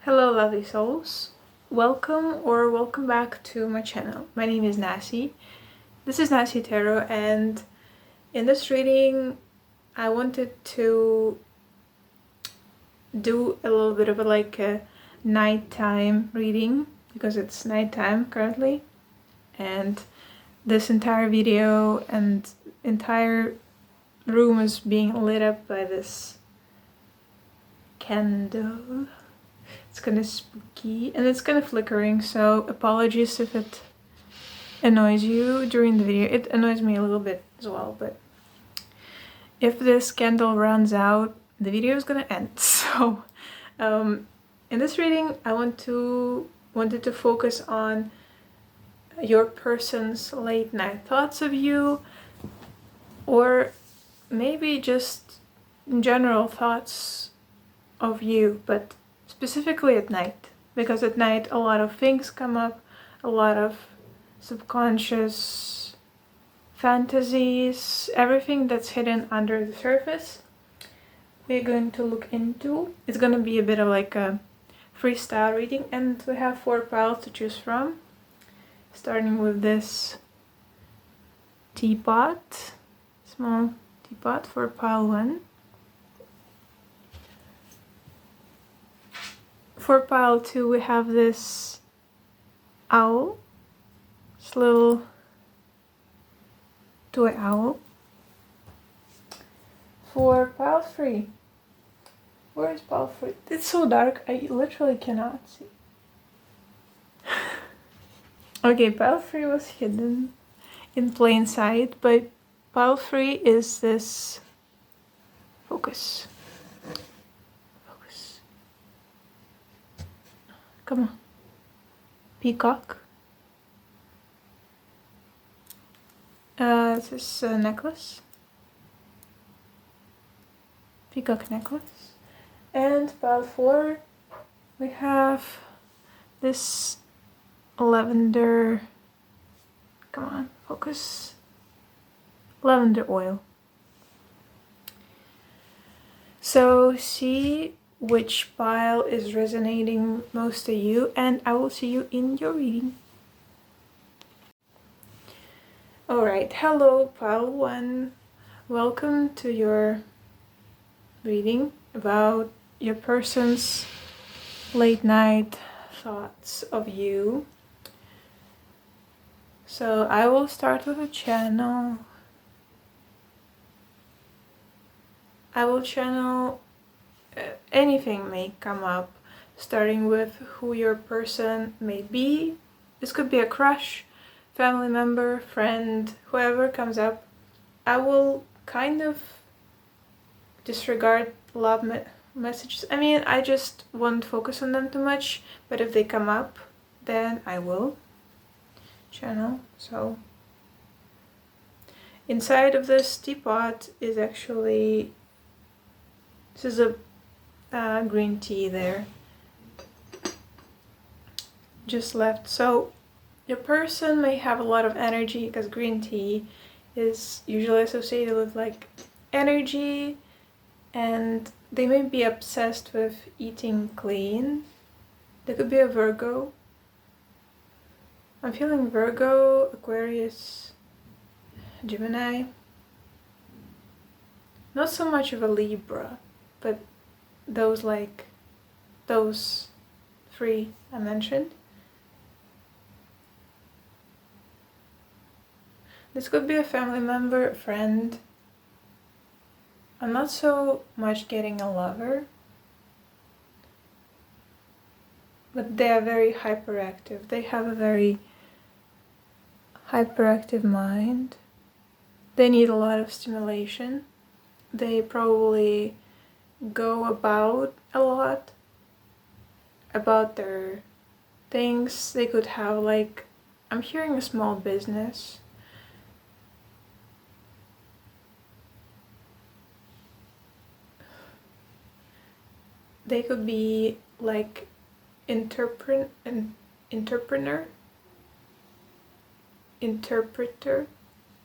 Hello lovely souls, welcome back to my channel. My name is Nasy. This is Nasy Tarot, and in this reading I wanted to do a little bit of a nighttime reading because it's nighttime currently, and this entire video and entire room is being lit up by this candle. It's kind of spooky and it's kind of flickering, so apologies if it annoys you during the video. It annoys me a little bit as well, but if this candle runs out, the video is gonna end. So in this reading I wanted to focus on your person's late night thoughts of you, or maybe just general thoughts of you, but specifically at night, because at night a lot of things come up, a lot of subconscious fantasies, everything that's hidden under the surface we're going to look into. It's going to be a bit of like a freestyle reading, and we have 4 piles to choose from, starting with this teapot, small teapot for pile 1. For pile 2 we have this owl, this little toy owl. For pile 3, where is pile 3? It's so dark, I literally cannot see. Okay, pile 3 was hidden in plain sight, but pile 3 is this, focus. Come on. Peacock. This is a necklace. Peacock necklace. And pile 4, we have this lavender, come on, focus, lavender oil. So see which pile is resonating most to you, and I will see you in your reading. Alright, hello pile 1. Welcome to your reading about your person's late night thoughts of you. So I will start with a channel. I will channel anything may come up, starting with who your person may be. This could be a crush, family member, friend, whoever comes up. I will kind of disregard love messages. I mean, I just won't focus on them too much, but if they come up, then I will channel. So inside of this teapot is actually, this is a green tea there, just left. So your person may have a lot of energy, because green tea is usually associated with like energy, and they may be obsessed with eating clean. They could be a Virgo. I'm feeling Virgo, Aquarius, Gemini. Not so much of a Libra, but those 3 I mentioned. This could be a family member, a friend. I'm not so much getting a lover, but they are very hyperactive. They have a very hyperactive mind. They need a lot of stimulation. They probably go about a lot about their things. They could have like, I'm hearing a small business. They could be like interpreter.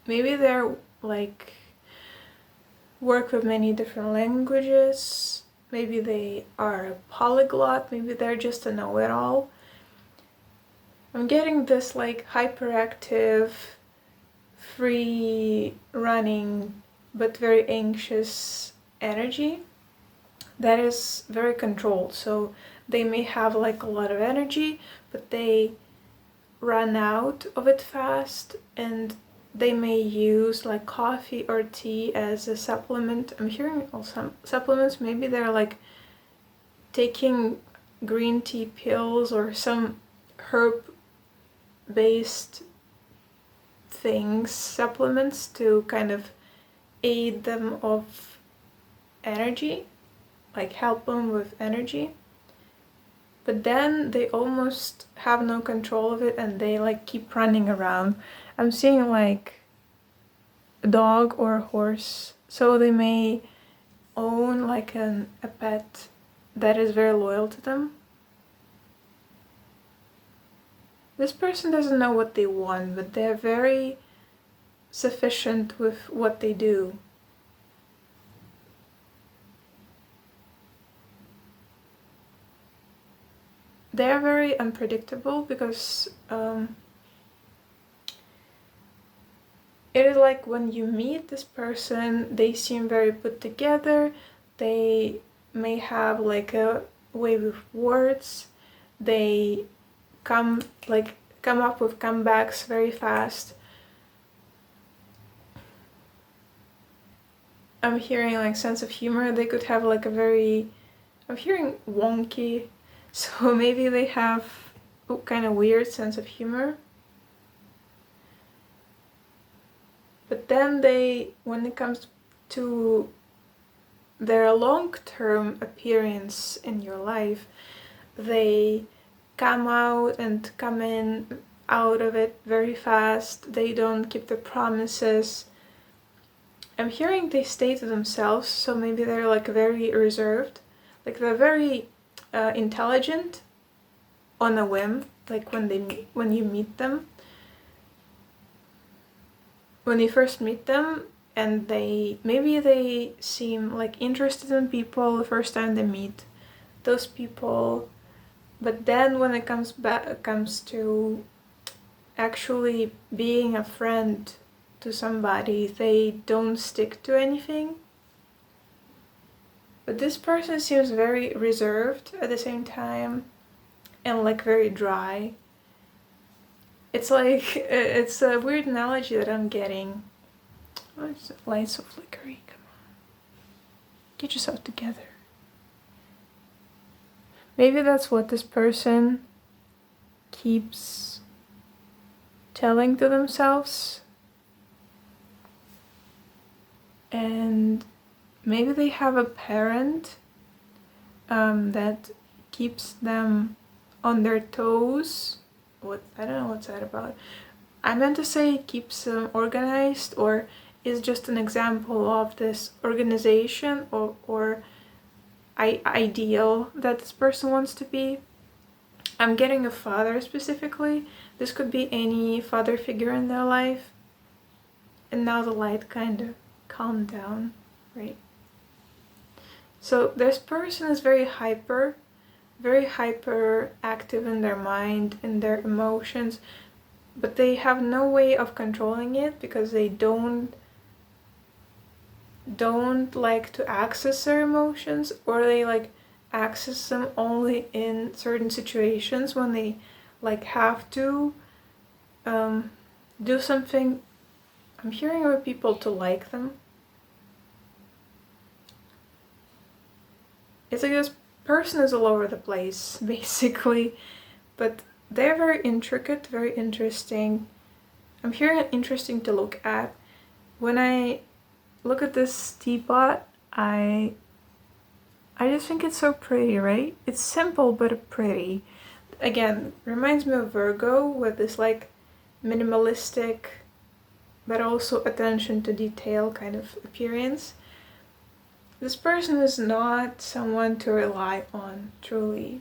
Maybe they're like work with many different languages. maybe they are a polyglot, maybe they're just a know-it-all. I'm getting this like hyperactive, free running, but very anxious energy that is very controlled. So they may have like a lot of energy, but they run out of it fast, and they may use like coffee or tea as a supplement. I'm hearing also supplements, maybe they're like taking green tea pills or some herb based things, supplements, to kind of aid them of energy, like help them with energy. But then they almost have no control of it and they like keep running around. I'm seeing like a dog or a horse, so they may own like a pet that is very loyal to them. This person doesn't know what they want, but they're very sufficient with what they do. They're very unpredictable because it is like when you meet this person, they seem very put together. They may have like a way with words. They come up with comebacks very fast. I'm hearing like sense of humor. They could have like a very, I'm hearing wonky, so maybe they have a kind of weird sense of humor. But then they, when it comes to their long-term appearance in your life, they come out and come in out of it very fast. They don't keep their promises. I'm hearing they stay to themselves, so maybe they're like very reserved. Like they're very intelligent on a whim, like when you meet them. When you first meet them, and maybe they seem like interested in people the first time they meet those people, but then when it comes to actually being a friend to somebody, they don't stick to anything. But this person seems very reserved at the same time, and like very dry. It's like, it's a weird analogy that I'm getting. Oh, it's lights so flickery, come on. Get yourself together. Maybe that's what this person keeps telling to themselves. And maybe they have a parent that keeps them on their toes. I don't know what's that about. I meant to say keeps them organized, or is just an example of this organization or ideal that this person wants to be. I'm getting a father specifically. This could be any father figure in their life. And now the light kind of calmed down, right? So this person is very hyper active in their mind, in their emotions, but they have no way of controlling it because they don't like to access their emotions, or they like access them only in certain situations when they like have to do something. I'm hearing other people to like them. It's like this person is all over the place, basically, but they're very intricate, very interesting. I'm hearing it interesting to look at. When I look at this teapot, I just think it's so pretty, right? It's simple but pretty. Again, reminds me of Virgo with this like minimalistic but also attention to detail kind of appearance. This person is not someone to rely on, truly.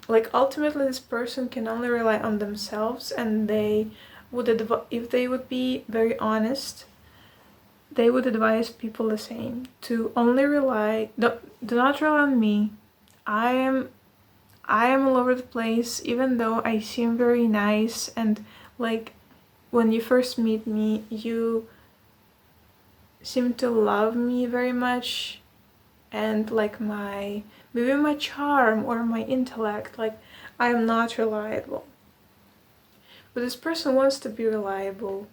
Like ultimately this person can only rely on themselves, and if they would be very honest, they would advise people the same, to only rely, do not rely on me. I am all over the place, even though I seem very nice, and like when you first meet me, you seem to love me very much, and like maybe my charm or my intellect, like I am not reliable. But this person wants to be reliable.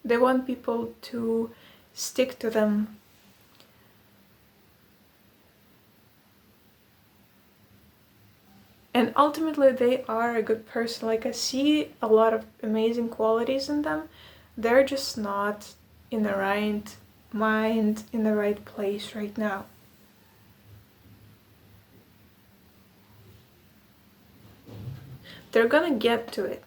They want people to stick to them. And ultimately they are a good person. Like I see a lot of amazing qualities in them. They're just not in the right mind, in the right place right now. They're gonna get to it.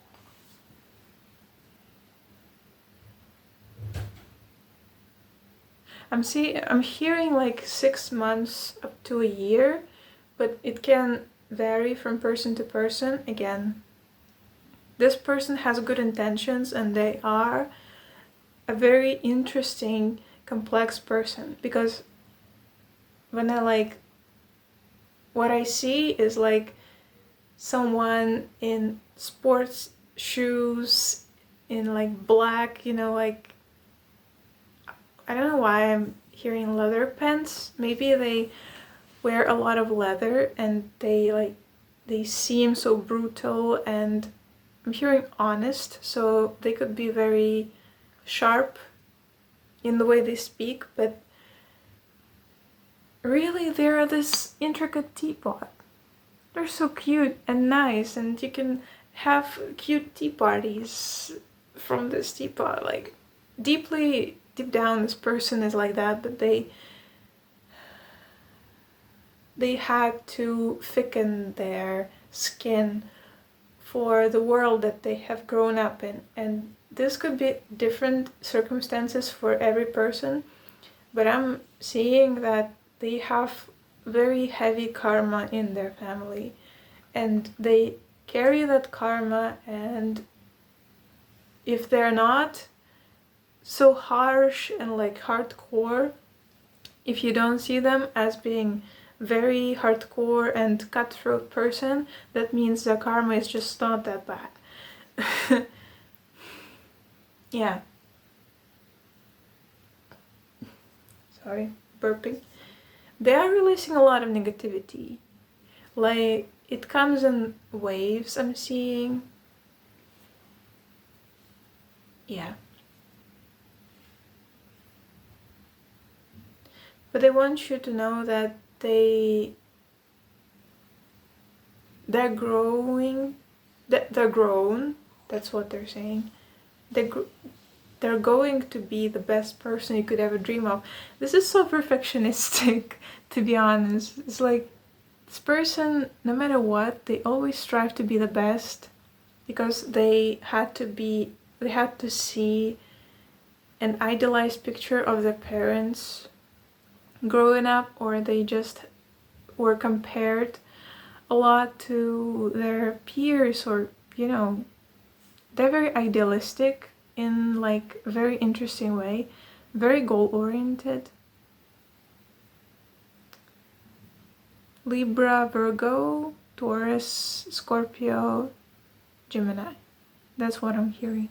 I'm hearing like 6 months up to a year, but it can vary from person to person. Again, this person has good intentions and they are a very interesting, complex person, because when what I see is like someone in sports shoes, in like black, like, I don't know why I'm hearing leather pants. Maybe they wear a lot of leather and they seem so brutal, and I'm hearing honest, so they could be very sharp in the way they speak, but really they're this intricate teapot. They're so cute and nice, and you can have cute tea parties from this teapot. Like deep down this person is like that, but they had to thicken their skin for the world that they have grown up in. And this could be different circumstances for every person, but I'm seeing that they have very heavy karma in their family, and they carry that karma, and if they're not so harsh and like hardcore, if you don't see them as being very hardcore and cutthroat person, that means the karma is just not that bad. Yeah. Sorry, burping. They are releasing a lot of negativity. Like, it comes in waves, I'm seeing. Yeah. But I want you to know that they're growing, they're grown, that's what they're saying. They're going to be the best person you could ever dream of. This is so perfectionistic, to be honest. It's like, this person, no matter what, they always strive to be the best, because they had to see an idealized picture of their parents growing up, or they just were compared a lot to their peers, or they're very idealistic in like a very interesting way, very goal-oriented. Libra, Virgo, Taurus, Scorpio, Gemini. That's what I'm hearing.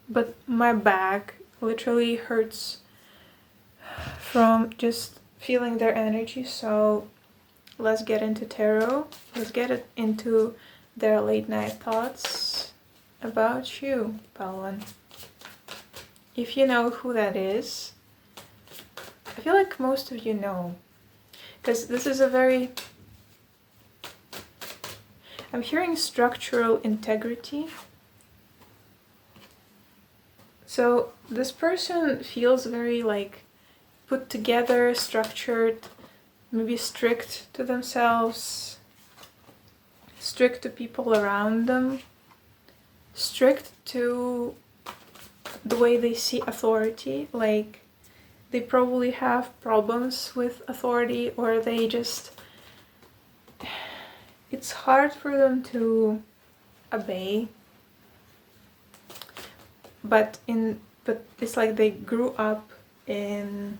But my back literally hurts from just feeling their energy, so let's get into tarot. Let's get into their late night thoughts about you, Pawan. If you know who that is, I feel like most of you know, because this is I'm hearing structural integrity. So this person feels very like put together, structured, maybe strict to themselves, strict to people around them, strict to the way they see authority. Like, they probably have problems with authority, or it's hard for them to obey but it's like they grew up in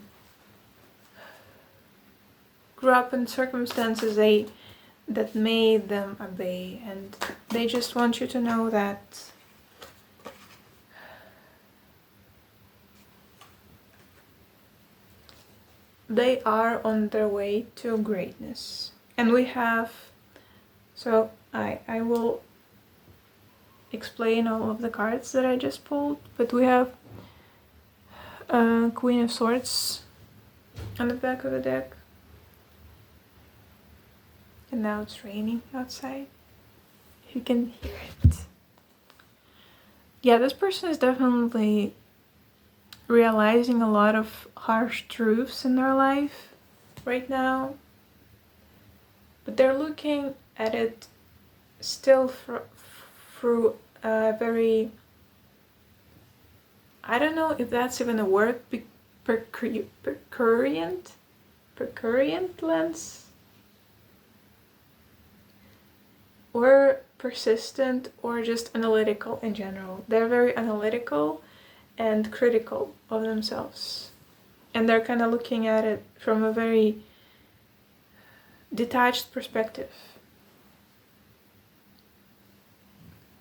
circumstances that made them obey, and they just want you to know that they are on their way to greatness. And we have, so I will explain all of the cards that I just pulled, but we have Queen of Swords on the back of the deck. And now it's raining outside. You can hear it. Yeah, this person is definitely realizing a lot of harsh truths in their life right now. But they're looking at it still through a very, I don't know if that's even a word, Percurrient lens? Or persistent, or just analytical in general. They're very analytical and critical of themselves. And they're kind of looking at it from a very detached perspective.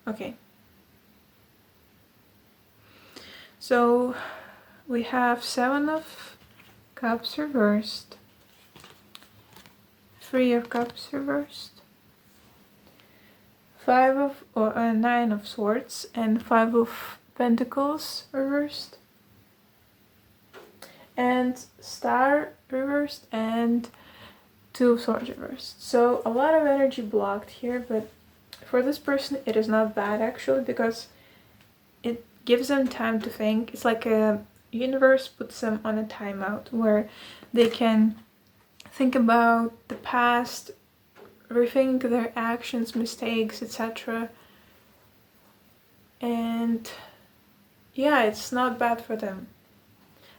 Okay. So we have 7 of Cups reversed, 3 of Cups reversed, 9 of Swords, and 5 of Pentacles reversed, and Star reversed, and 2 of Swords reversed. So a lot of energy blocked here, but for this person it is not bad actually, because it gives them time to think. It's like a universe puts them on a timeout where they can think about the past, rethink their actions, mistakes, etc. And yeah, it's not bad for them.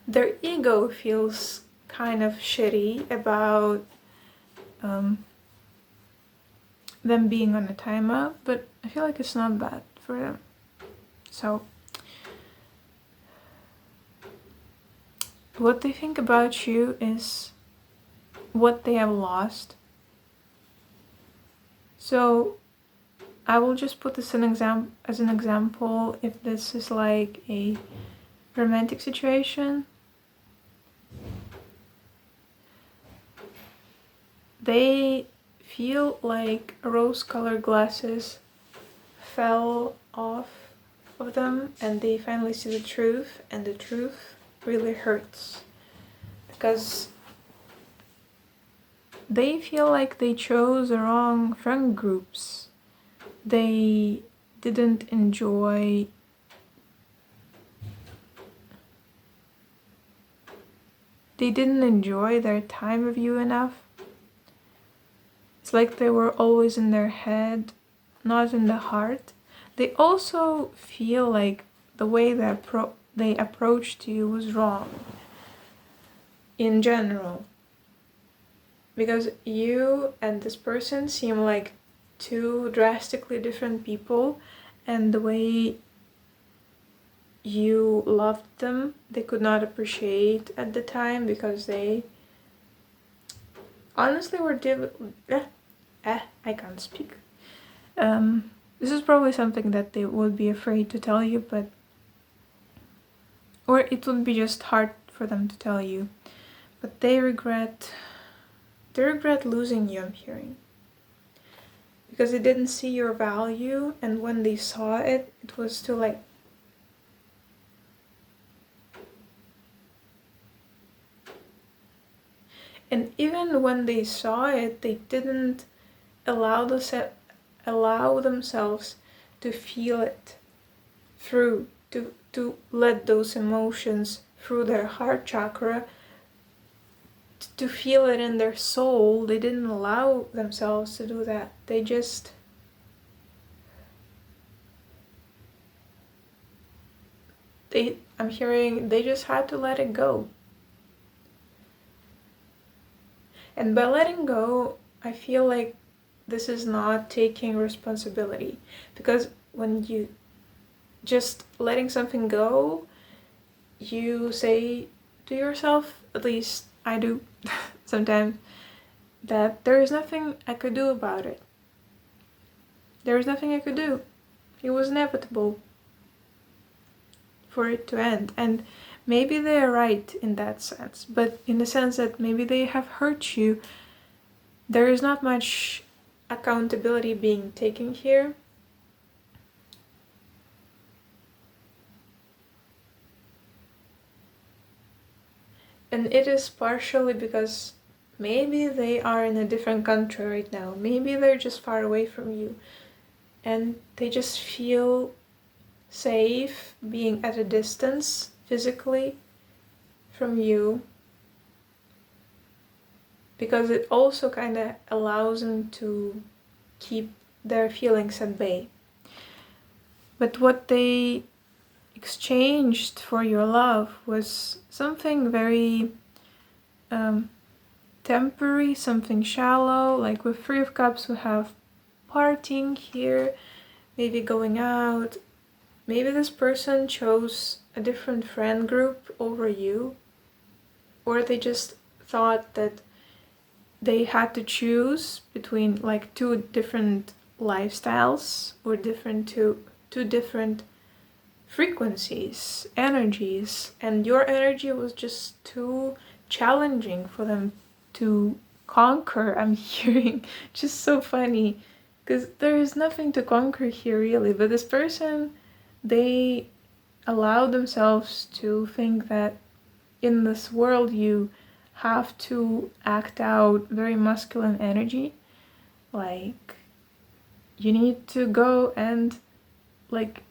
Their ego feels kind of shitty about them being on a timeout, but I feel like it's not bad for them. So what they think about you is what they have lost. So I will just put this as an example. If this is like a romantic situation, they feel like rose-colored glasses fell off of them, and they finally see the truth, and the truth really hurts because they feel like they chose the wrong friend groups. They didn't enjoy their time with you enough. It's like they were always in their head, not in the heart. They also feel like the way they approached you was wrong in general. Because you and this person seem like 2 drastically different people, and the way you loved them, they could not appreciate at the time, because they honestly were I can't speak. This is probably something that they would be afraid to tell you, or it would be just hard for them to tell you. But they regret losing you, I'm hearing. Because they didn't see your value, and when they saw it, it was too late. And even when they saw it, they didn't allow themselves to feel it through, to let those emotions through their heart chakra, to feel it in their soul. They didn't allow themselves to do that. I'm hearing they just had to let it go. And by letting go, I feel like this is not taking responsibility. Because when you just letting something go, you say to yourself, at least I do sometimes, that there is nothing I could do about it. There is nothing I could do. It was inevitable for it to end. And maybe they are right in that sense, but in the sense that maybe they have hurt you, there is not much accountability being taken here. And it is partially because maybe they are in a different country right now. Maybe they're just far away from you. And they just feel safe being at a distance physically from you. Because it also kind of allows them to keep their feelings at bay. But what they exchanged for your love was something very temporary, something shallow. Like with Three of Cups, we have partying here, maybe going out. Maybe this person chose a different friend group over you, or they just thought that they had to choose between like two different lifestyles or two different frequencies, energies, and your energy was just too challenging for them to conquer. I'm hearing just so funny because there is nothing to conquer here really, but this person, they allow themselves to think that in this world you have to act out very masculine energy, like you need to go and like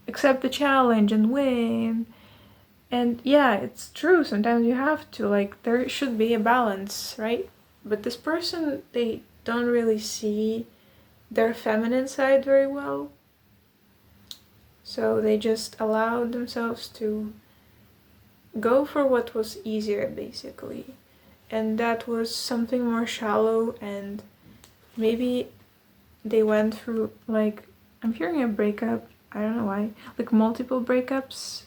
accept the challenge and win. And yeah, it's true, sometimes you have to, like there should be a balance, right? But this person, they don't really see their feminine side very well, so they just allowed themselves to go for what was easier basically, and that was something more shallow. And maybe they went through, like I'm hearing a breakup, I don't know why, like multiple breakups.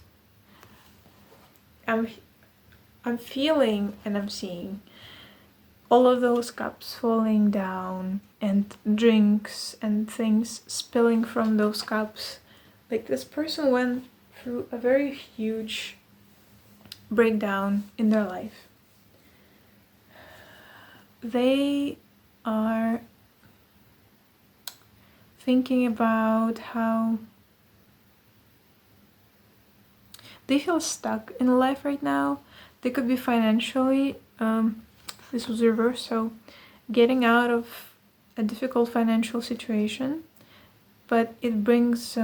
I'm feeling and I'm seeing all of those cups falling down and drinks and things spilling from those cups. Like this person went through a very huge breakdown in their life. They are thinking about how they feel stuck in life right now. They could be financially, this was reversed, so getting out of a difficult financial situation, but it brings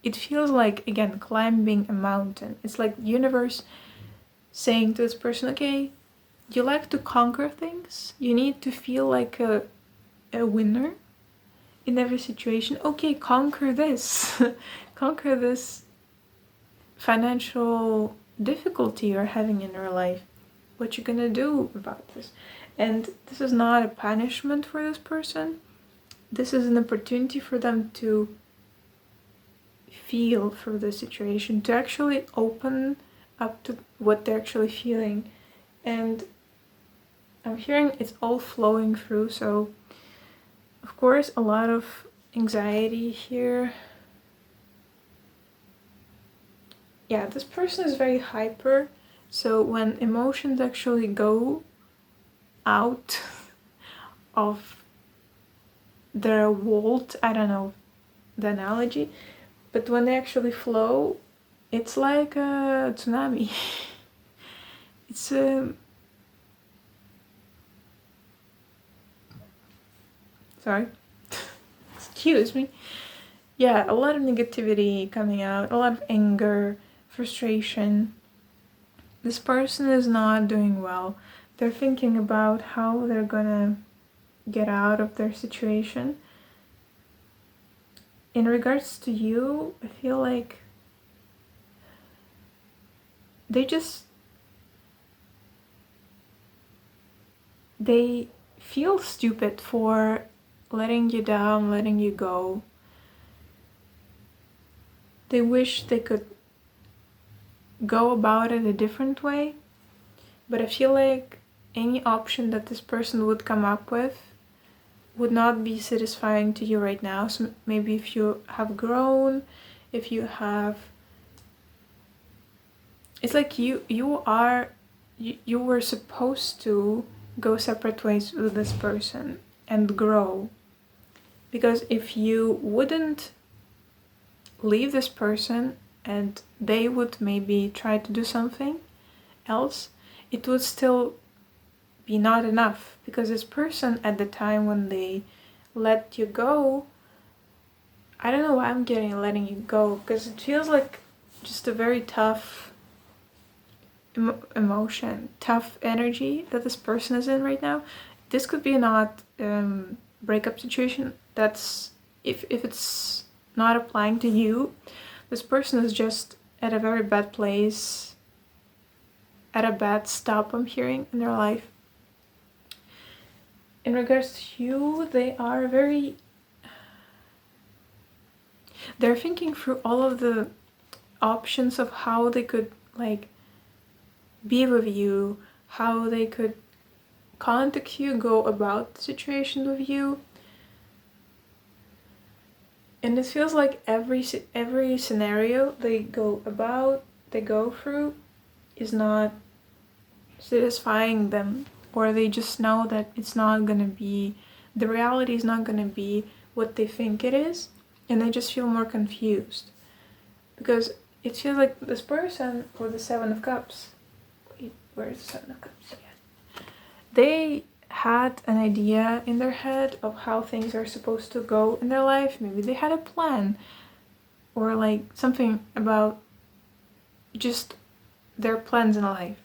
it feels like, again, climbing a mountain. It's like the universe saying to this person, okay, you like to conquer things, you need to feel like a winner in every situation. Okay, conquer this. Conquer this financial difficulty you're having in your life. What you gonna do about this? And this is not a punishment for this person. This is an opportunity for them to feel through the situation, to actually open up to what they're actually feeling. And I'm hearing it's all flowing through, so of course a lot of anxiety here. Yeah, this person is very hyper, so when emotions actually go out of their vault, I don't know the analogy, but when they actually flow, it's like a tsunami. It's a... Sorry. Excuse me. Yeah, a lot of negativity coming out, a lot of anger, frustration. This person is not doing well. They're thinking about how they're gonna get out of their situation. In regards to you, I feel like they feel stupid for letting you down, letting you go. they wish they could go about it a different way, but I feel like any option that this person would come up with would not be satisfying to you right now. So maybe if you have grown, if you have, it's like you were supposed to go separate ways with this person and grow. Because if you wouldn't leave this person and they would maybe try to do something else, it would still be not enough. Because this person at the time when they let you go, I don't know why I'm getting letting you go, because it feels like just a very tough emotion, tough energy that this person is in right now. This could be not breakup situation. That's if it's not applying to you, this person is just at a very bad place, at a bad stop, I'm hearing, in their life. In regards to you, they're thinking through all of the options of how they could like be with you, how they could contact you, go about the situation with you. And it feels like every scenario they go through is not satisfying them, or they just know that it's not gonna be, the reality is not gonna be what they think it is, and they just feel more confused. Because it feels like this person with the Seven of Cups, wait, where's the Seven of Cups? Yeah. They had an idea in their head of how things are supposed to go in their life. Maybe they had a plan, or like something about just their plans in life,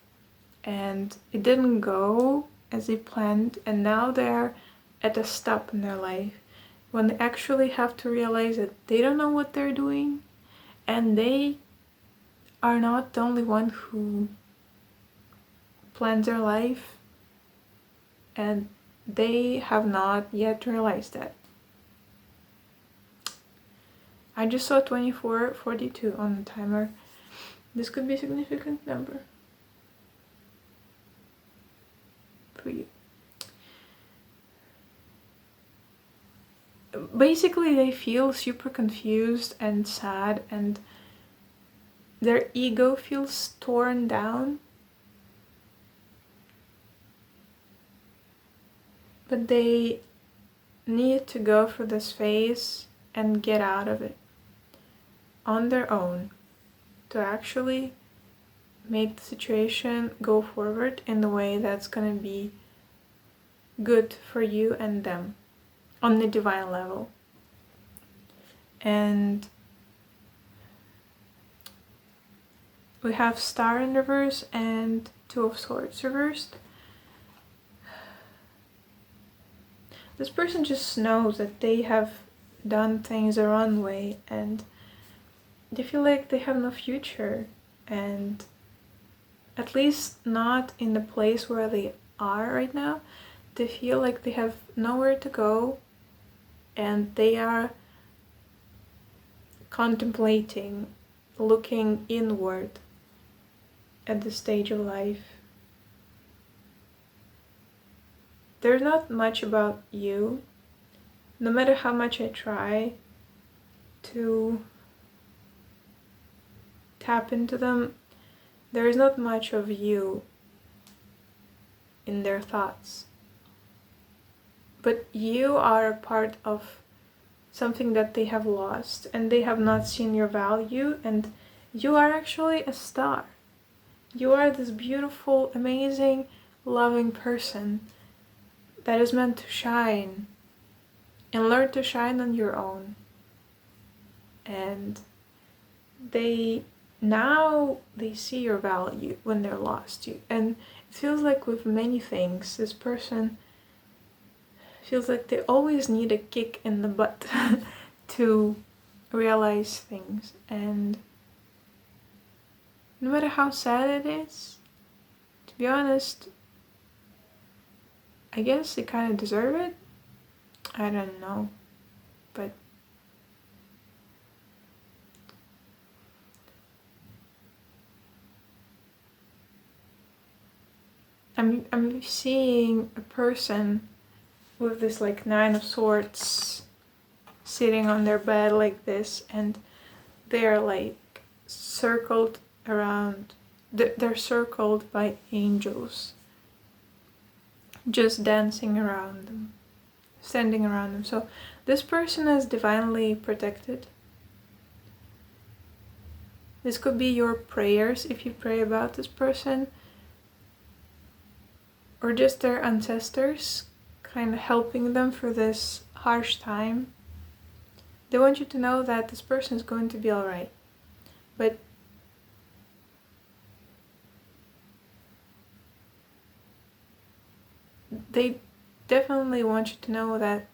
and it didn't go as they planned, and now they're at a stop in their life when they actually have to realize that they don't know what they're doing, and they are not the only one who plans their life, and they have not yet realized that. I just saw 2442 on the timer. This could be a significant number for you. Basically, they feel super confused and sad, and their ego feels torn down. But they need to go through this phase and get out of it on their own to actually make the situation go forward in the way that's gonna be good for you and them on the divine level. And we have Star in reverse and Two of Swords reversed. This person just knows that they have done things the wrong way, and they feel like they have no future, and at least not in the place where they are right now. They feel like they have nowhere to go, and they are contemplating, looking inward at this stage of life. There's not much about you. No matter how much I try to tap into them, there is not much of you in their thoughts. But you are a part of something that they have lost, and they have not seen your value, and you are actually a star. You are this beautiful, amazing, loving person that is meant to shine and learn to shine on your own. And they see your value when they're lost you. And it feels like with many things, this person feels like they always need a kick in the butt to realize things. And no matter how sad it is, to be honest, I guess they kind of deserve it. I don't know, but I'm seeing a person with this like 9 of Swords sitting on their bed like this, and they're like circled around, they're circled by angels just dancing around them, standing around them. So this person is divinely protected. This could be your prayers if you pray about this person, or just their ancestors kind of helping them for this harsh time. They want you to know that this person is going to be alright. But they definitely want you to know that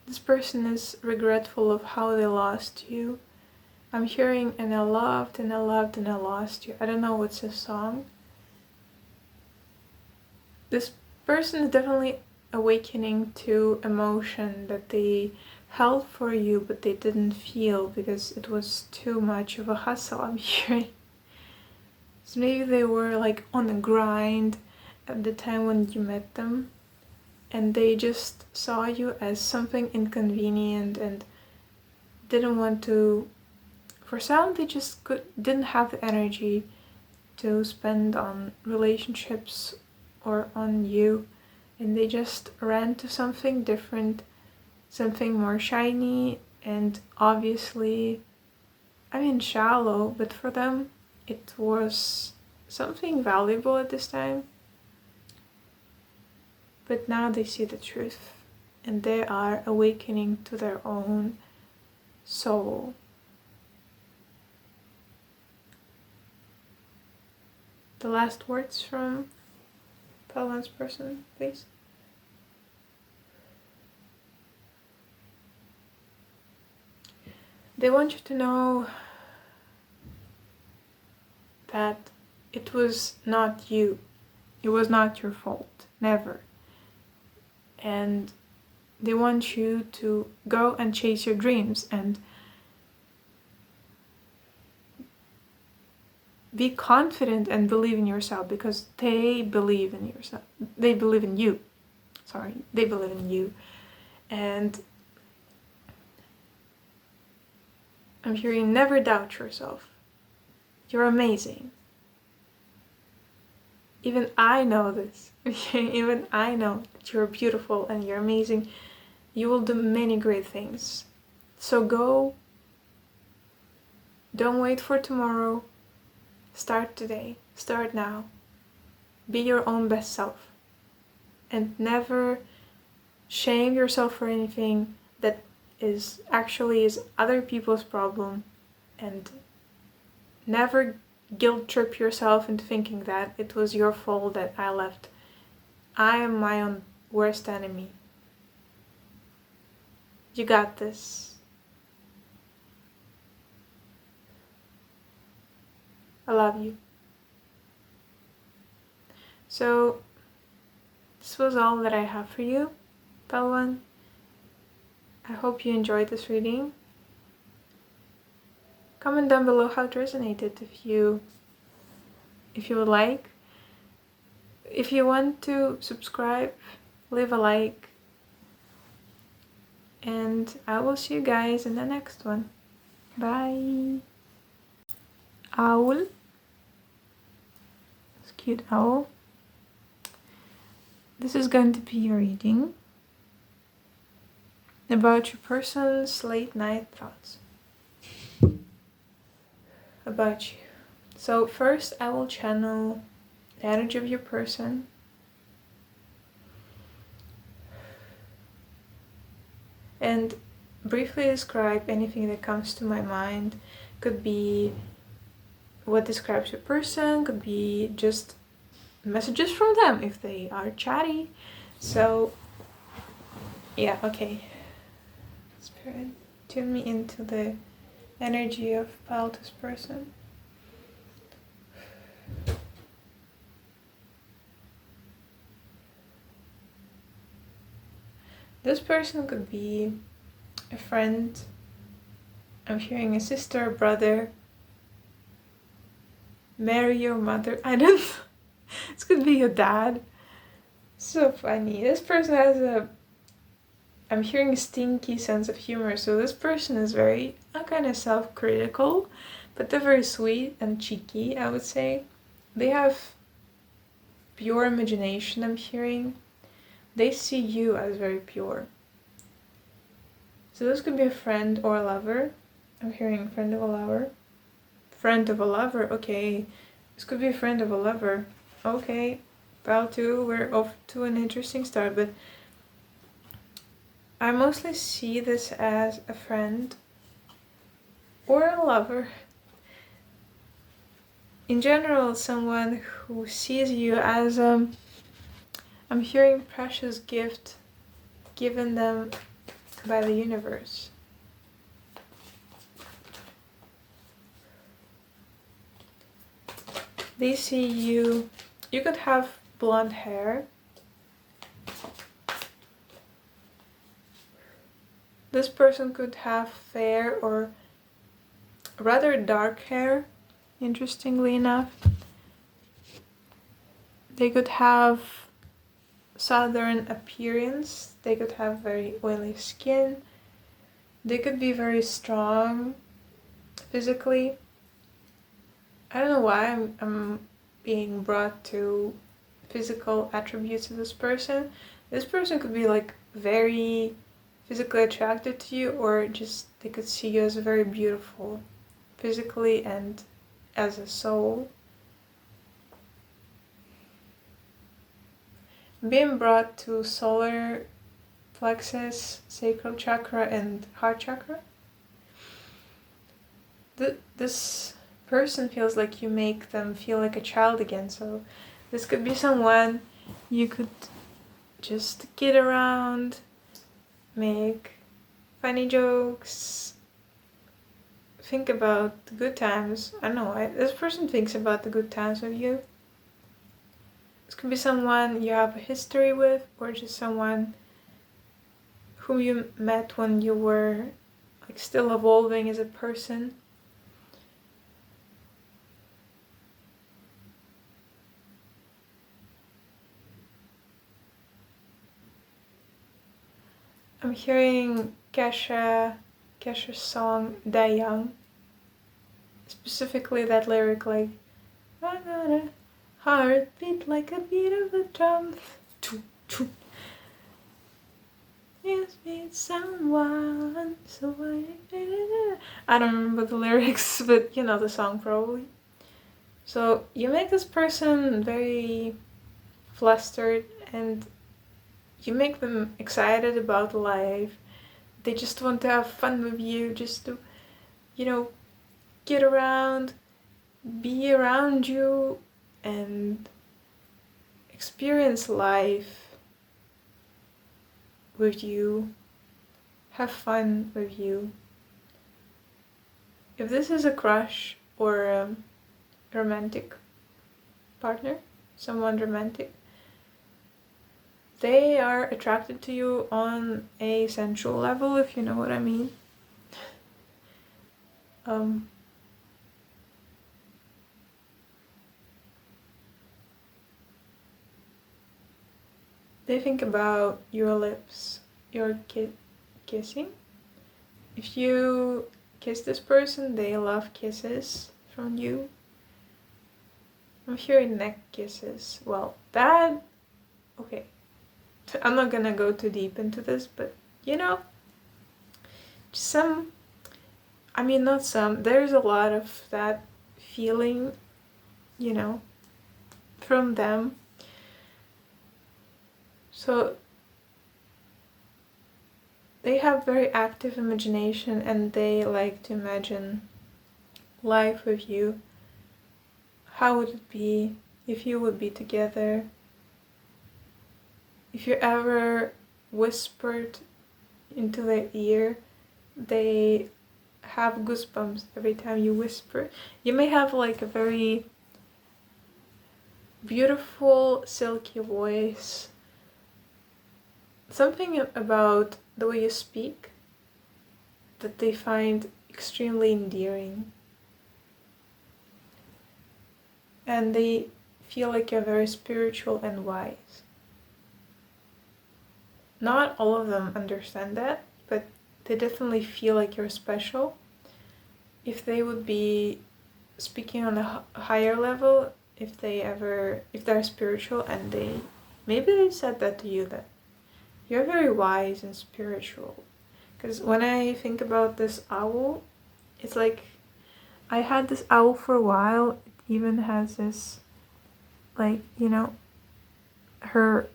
this person is regretful of how they lost you. I'm hearing, and I loved, and I loved, and I lost you. I don't know what's the song. This person is definitely awakening to emotion that they held for you, but they didn't feel because it was too much of a hustle, I'm hearing. So maybe they were like on a grind at the time when you met them, and they just saw you as something inconvenient and didn't want to. For some, they just didn't have the energy to spend on relationships or on you, and they just ran to something different, something more shiny and obviously, I mean, shallow, but for them it was something valuable at this time. But now they see the truth, and they are awakening to their own soul. The last words from Palan's person, please. They want you to know that it was not you. It was not your fault. Never. And they want you to go and chase your dreams and be confident and believe in yourself, because they believe in yourself. They believe in you. Sorry, they believe in you. And I'm hearing, never doubt yourself. You're amazing. Even I know this. Even I know that you're beautiful and you're amazing. You will do many great things. So go. Don't wait for tomorrow. Start today. Start now. Be your own best self. And never shame yourself for anything that is other people's problem. And never guilt trip yourself into thinking that it was your fault that I left. I am my own worst enemy. You got this. I love you. So, this was all that I have for you, Palan. I hope you enjoyed this reading. Comment down below how it resonated if you would like. If you want to subscribe, leave a like. And I will see you guys in the next one. Bye. Owl. It's a cute owl. This is going to be your reading about your person's late night thoughts. About you. So first I will channel the energy of your person. And briefly describe anything that comes to my mind. Could be what describes your person, could be just messages from them if they are chatty. So yeah, okay. Spirit, tune me into the energy of Paltus person. This person could be a friend. I'm hearing a sister, a brother. Marry your mother. I don't know. This could be your dad. So funny. This person has I'm hearing a stinky sense of humor. So this person is very kind of self-critical, but they're very sweet and cheeky, I would say. They have pure imagination, I'm hearing. They see you as very pure. So this could be a friend or a lover. I'm hearing friend of a lover. Friend of a lover, okay. This could be a friend of a lover. Okay. Pile 2, we're off to an interesting start, but I mostly see this as a friend or a lover. In general, someone who sees you as I'm hearing precious gift given them by the universe. They see you could have blonde hair. This person could have fair or rather dark hair, interestingly enough. They could have southern appearance. They could have very oily skin. They could be very strong physically. I don't know why I'm being brought to physical attributes of this person. This person could be like very physically attracted to you, or just they could see you as very beautiful physically and as a soul. Being brought to solar plexus, sacral chakra, and heart chakra. This person feels like you make them feel like a child again. So this could be someone you could just kid around, make funny jokes, think about the good times. I don't know, this person thinks about the good times with you. This could be someone you have a history with, or just someone whom you met when you were like still evolving as a person. I'm hearing Kesha's song Die Young. Specifically that lyric, like, I got a heartbeat like a beat of a drum. Yes, meet someone, so I don't remember the lyrics, but you know the song probably. So you make this person very flustered and you make them excited about life. They just want to have fun with you, just to, get around, be around you, and experience life with you, have fun with you. If this is a crush or a romantic partner, someone romantic, they are attracted to you on a sensual level, if you know what I mean. They think about your lips, your kissing. If you kiss this person, they love kisses from you. I'm hearing neck kisses. Well, that... okay. I'm not gonna go too deep into this, but there's a lot of that feeling, from them. So they have very active imagination and they like to imagine life with you. How would it be if you would be together? If you ever whispered into their ear, they have goosebumps every time you whisper. You may have like a very beautiful, silky voice. Something about the way you speak that they find extremely endearing. And they feel like you're very spiritual and wise. not all of them understand that, but they definitely feel like you're special. If they would be speaking on a higher level, if they're spiritual, and maybe they said that to you, that you're very wise and spiritual. Because when I think about this owl, it's like I had this owl for a while. It even has this, like, you know, her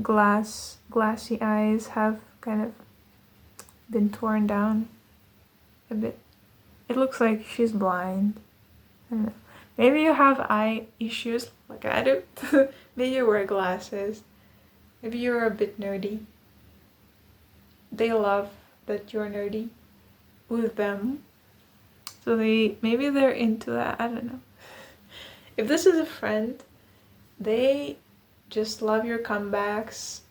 glassy eyes have kind of been torn down a bit. It looks like she's blind. I don't know. Maybe you have eye issues like I do. Maybe you wear glasses. Maybe you're a bit nerdy. They love that you're nerdy with them. So maybe they're into that. I don't know. If this is a friend, they just love your comebacks.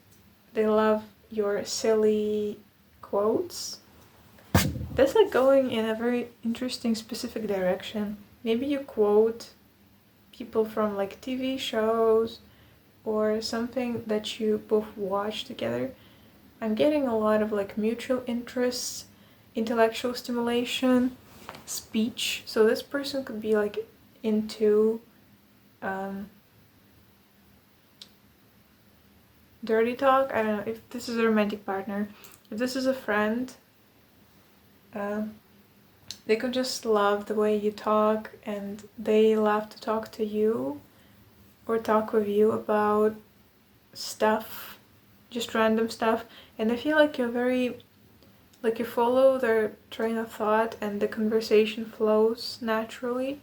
They love your silly quotes. That's like going in a very interesting, specific direction. Maybe you quote people from like TV shows or something that you both watch together. I'm getting a lot of like mutual interests, intellectual stimulation, speech. So this person could be like into dirty talk. I don't know if this is a romantic partner. If this is a friend, they could just love the way you talk, and they love to talk to you or talk with you about stuff, just random stuff. And I feel like you're very, like, you follow their train of thought and the conversation flows naturally.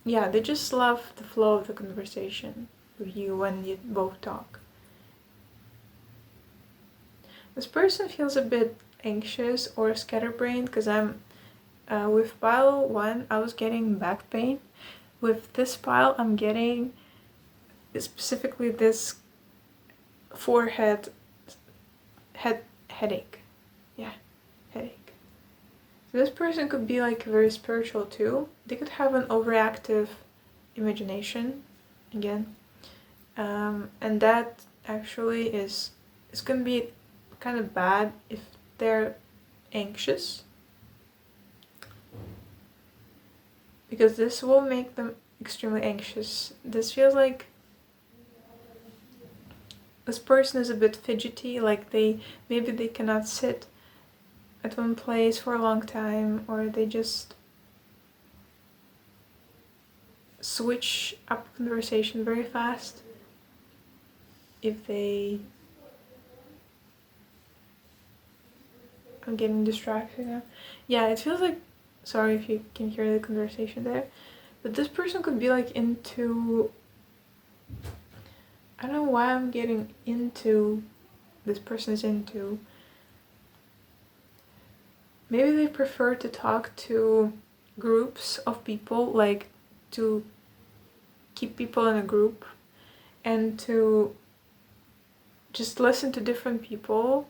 Yeah, they just love the flow of the conversation with you when you both talk. This person feels a bit anxious or scatterbrained, because I'm with pile 1 I was getting back pain. With this pile I'm getting specifically this forehead headache. Yeah, headache. So this person could be like very spiritual too. They could have an overactive imagination again, and that actually is going to be kind of bad if they're anxious, because this will make them extremely anxious. This feels like this person is a bit fidgety, like maybe they cannot sit at one place for a long time, or they just switch up conversation very fast if I'm getting distracted now. Yeah, it feels like, sorry if you can hear the conversation there, but this person could be like into, I don't know why I'm getting into, this person is into, maybe they prefer to talk to groups of people, like to keep people in a group and to just listen to different people.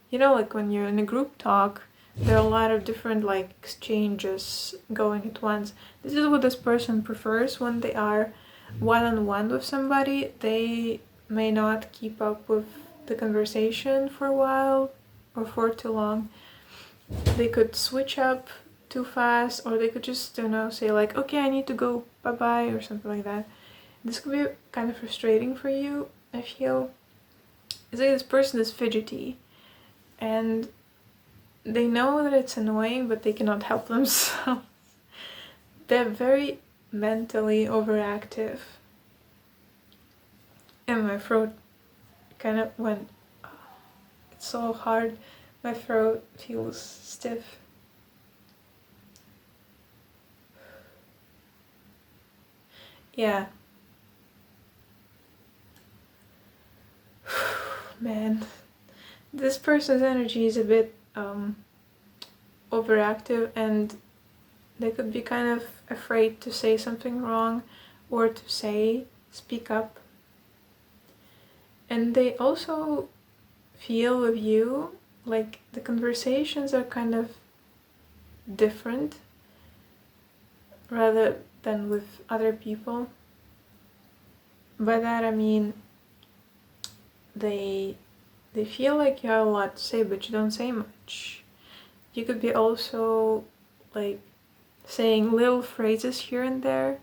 You know, like when you're in a group talk, there are a lot of different like exchanges going at once. This is what this person prefers. When they are one-on-one with somebody, they may not keep up with the conversation for a while or for too long. They could switch up too fast, or they could just, you know, say like, okay, I need to go, bye-bye, or something like that. This could be kind of frustrating for you, I feel. It's like this person is fidgety, and they know that it's annoying, but they cannot help themselves. They're very mentally overactive. And my throat kind of went, it's so hard. My throat feels stiff. Yeah. Man, this person's energy is a bit overactive, and they could be kind of afraid to say something wrong or to speak up. And they also feel with you like the conversations are kind of different rather than with other people. By that I mean they feel like you have a lot to say, but you don't say much. You could be also like saying little phrases here and there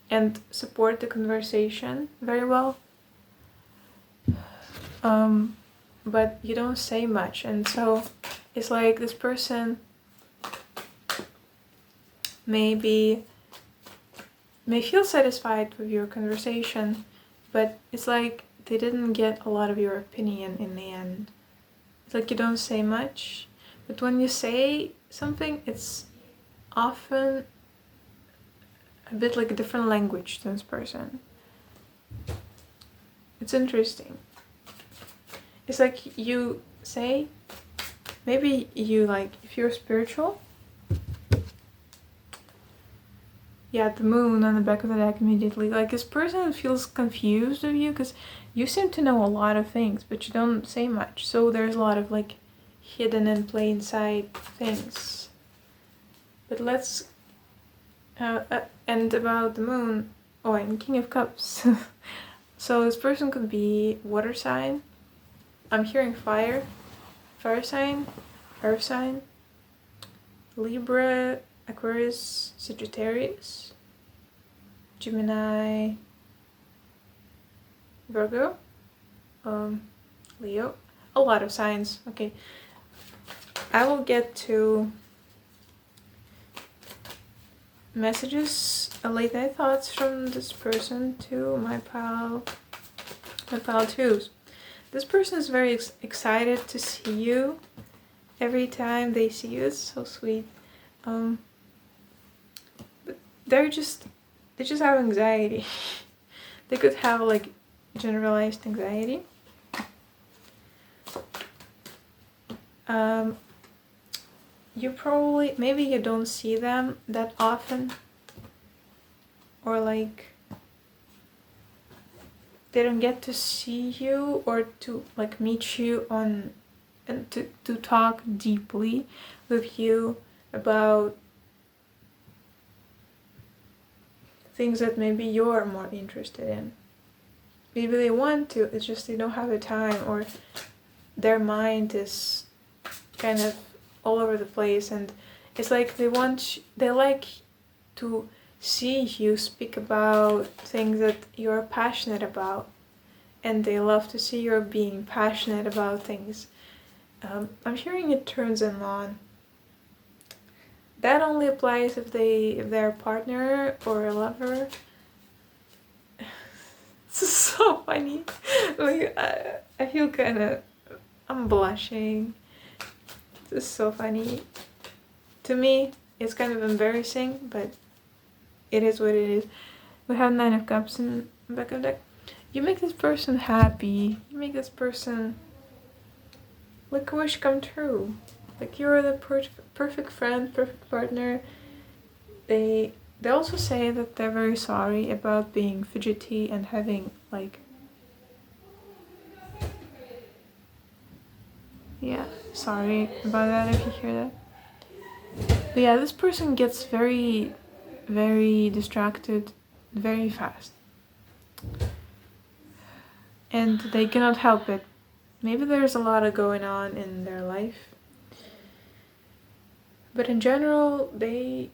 and support the conversation very well. But you don't say much, and so it's like this person may feel satisfied with your conversation, but it's like they didn't get a lot of your opinion in the end. It's like you don't say much, but when you say something, it's often a bit like a different language to this person. It's interesting. It's like you say, maybe you like, if you're spiritual, yeah, the moon on the back of the deck immediately. Like this person feels confused of you because you seem to know a lot of things, but you don't say much. So there's a lot of like hidden in plain sight things. But let's, and about the moon, oh, and King of Cups. So this person could be water sign. I'm hearing fire sign, earth sign, Libra, Aquarius, Sagittarius, Gemini, Virgo, Leo. A lot of signs. Okay. I will get to messages, late night thoughts from this person to my pal twos. This person is very excited to see you. Every time they see you, it's so sweet. But they just have anxiety. They could have like generalized anxiety. You probably, maybe you don't see them that often, or like they don't get to see you or to like meet you on and to talk deeply with you about things that maybe you're more interested in. Maybe they want to, it's just they don't have the time, or their mind is kind of all over the place, and it's like they like to see you speak about things that you're passionate about, and they love to see you're being passionate about things. I'm hearing it turns them on. That only applies if they're a partner or a lover. This is so funny. Like I feel I'm blushing. This is so funny. To me, it's kind of embarrassing, but it is what it is. We have 9 of Cups in the back of the deck. You make this person happy. You make this person like a wish come true. Like you're the perfect friend, perfect partner. They also say that they're very sorry about being fidgety and having like, yeah, sorry about that if you hear that. But yeah, this person gets very, very distracted very fast. And they cannot help it. Maybe there's a lot going on in their life. But in general, they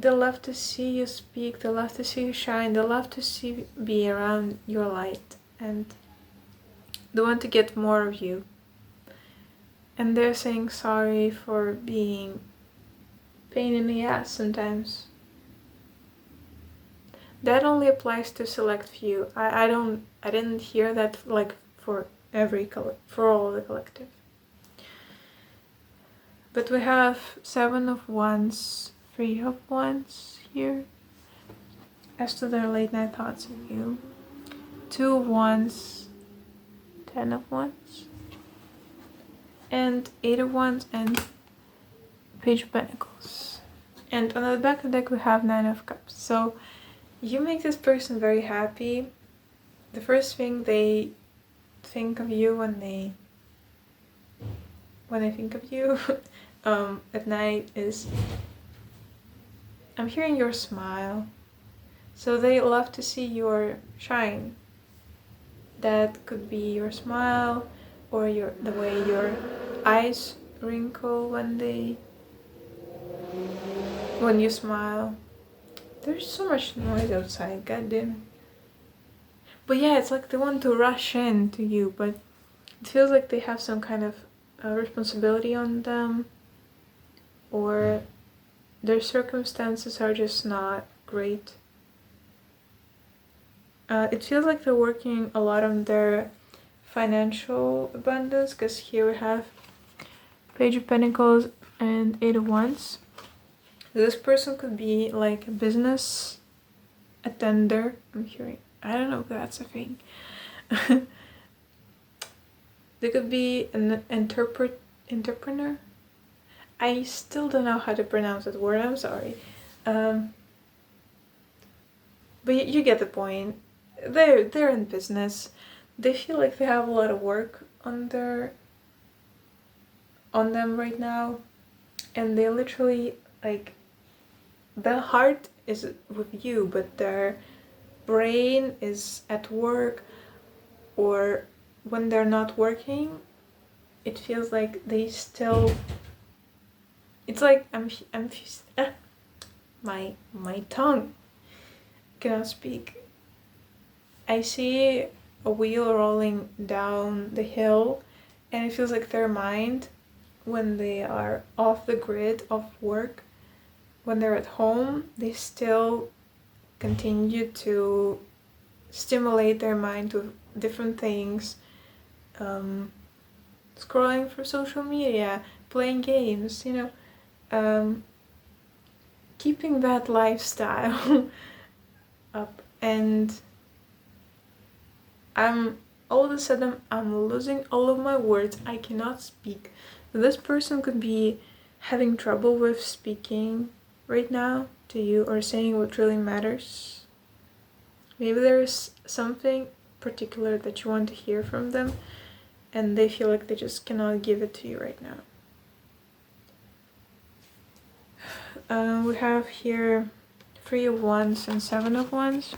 love to see you speak, they love to see you shine, they love to be around your light, and they want to get more of you. And they're saying sorry for being pain in the ass sometimes. That only applies to select few. I didn't hear that like for all the collective. But we have 7 of Wands, 3 of Wands here. As to their late night thoughts of you. 2 of Wands, 10 of Wands, and 8 of Wands, and Page of Pentacles. And on the back of the deck we have 9 of Cups. So you make this person very happy. The first thing they think of you when they think of you at night is, I'm hearing your smile. So they love to see your shine. That could be your smile, or the way your eyes wrinkle when you smile. There's so much noise outside, goddamn. But yeah, it's like they want to rush in to you, but it feels like they have some kind of responsibility on them, or their circumstances are just not great. It feels like they're working a lot on their financial abundance, because here we have Page of Pentacles and Eight of Wands. This person could be like a business attender. I'm hearing, I don't know if that's a thing. They could be an entrepreneur. I still don't know how to pronounce that word, I'm sorry. But you get the point. They're in business. They feel like they have a lot of work on them right now, and they literally, like, their heart is with you, but their brain is at work, or when they're not working, it feels like they still. It's like my tongue cannot speak. I see a wheel rolling down the hill, and it feels like their mind, when they are off the grid of work, when they're at home, they still continue to stimulate their mind with different things, scrolling through social media, playing games, keeping that lifestyle up. And all of a sudden I'm losing all of my words. I cannot speak. This person could be having trouble with speaking right now to you, or saying what really matters. Maybe there's something particular that you want to hear from them, and they feel like they just cannot give it to you right now. We have here 3 of Wands and 7 of Wands.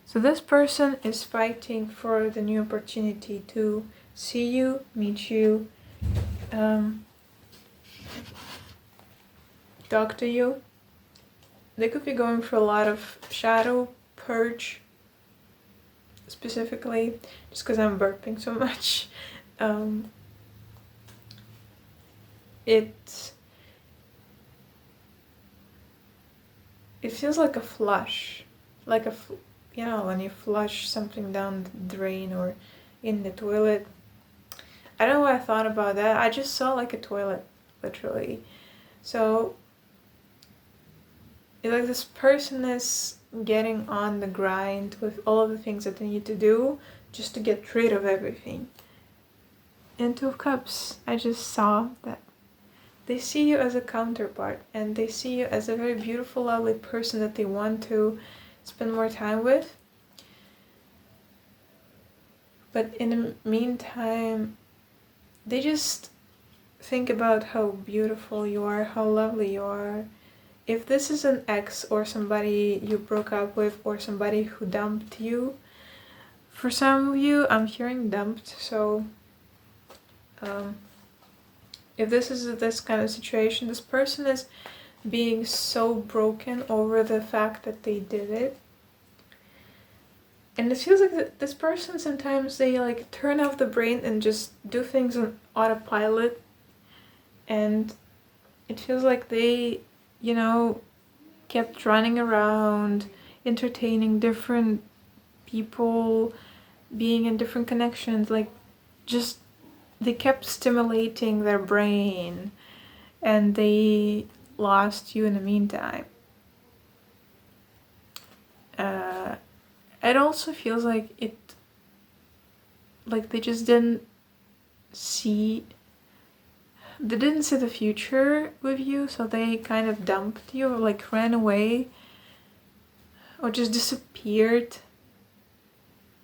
So this person is fighting for the new opportunity to see you, meet you, talk to you. They could be going for a lot of shadow purge, specifically, just because I'm burping so much. It feels like a flush, like when you flush something down the drain or in the toilet. I don't know why I thought about that. I just saw like a toilet, literally. So it's like this person is getting on the grind with all of the things that they need to do just to get rid of everything. And 2 of Cups, I just saw that. They see you as a counterpart, and they see you as a very beautiful, lovely person that they want to spend more time with. But in the meantime, they just think about how beautiful you are, how lovely you are. If this is an ex, or somebody you broke up with, or somebody who dumped you, for some of you, I'm hearing dumped, so if this is this kind of situation, this person is being so broken over the fact that they did it. And it feels like this person, sometimes they like turn off the brain and just do things on autopilot. And it feels like they, kept running around, entertaining different people, being in different connections, like just they kept stimulating their brain, and they lost you in the meantime. It also feels like they just didn't see the future with you, so they kind of dumped you, or like ran away, or just disappeared.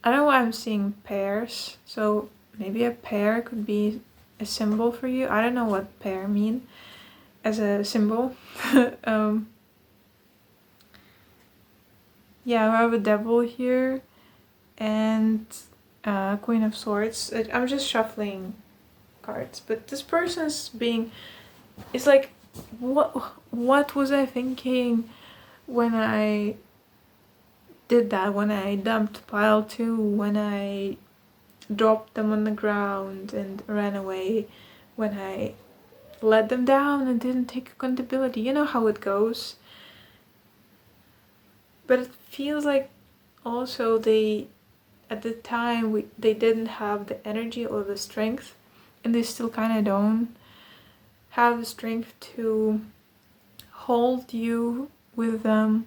I don't know why I'm seeing pairs, so maybe a pair could be a symbol for you. I don't know what pair mean as a symbol. Yeah, I have a devil here. and Queen of Swords. I'm just shuffling cards, but this person's being, it's like, what was I thinking when I did that, when I dumped pile 2, when I dropped them on the ground and ran away, when I let them down and didn't take accountability. You know how it goes. But it feels like also they, at the time, they didn't have the energy or the strength, and they still kind of don't have the strength to hold you with them.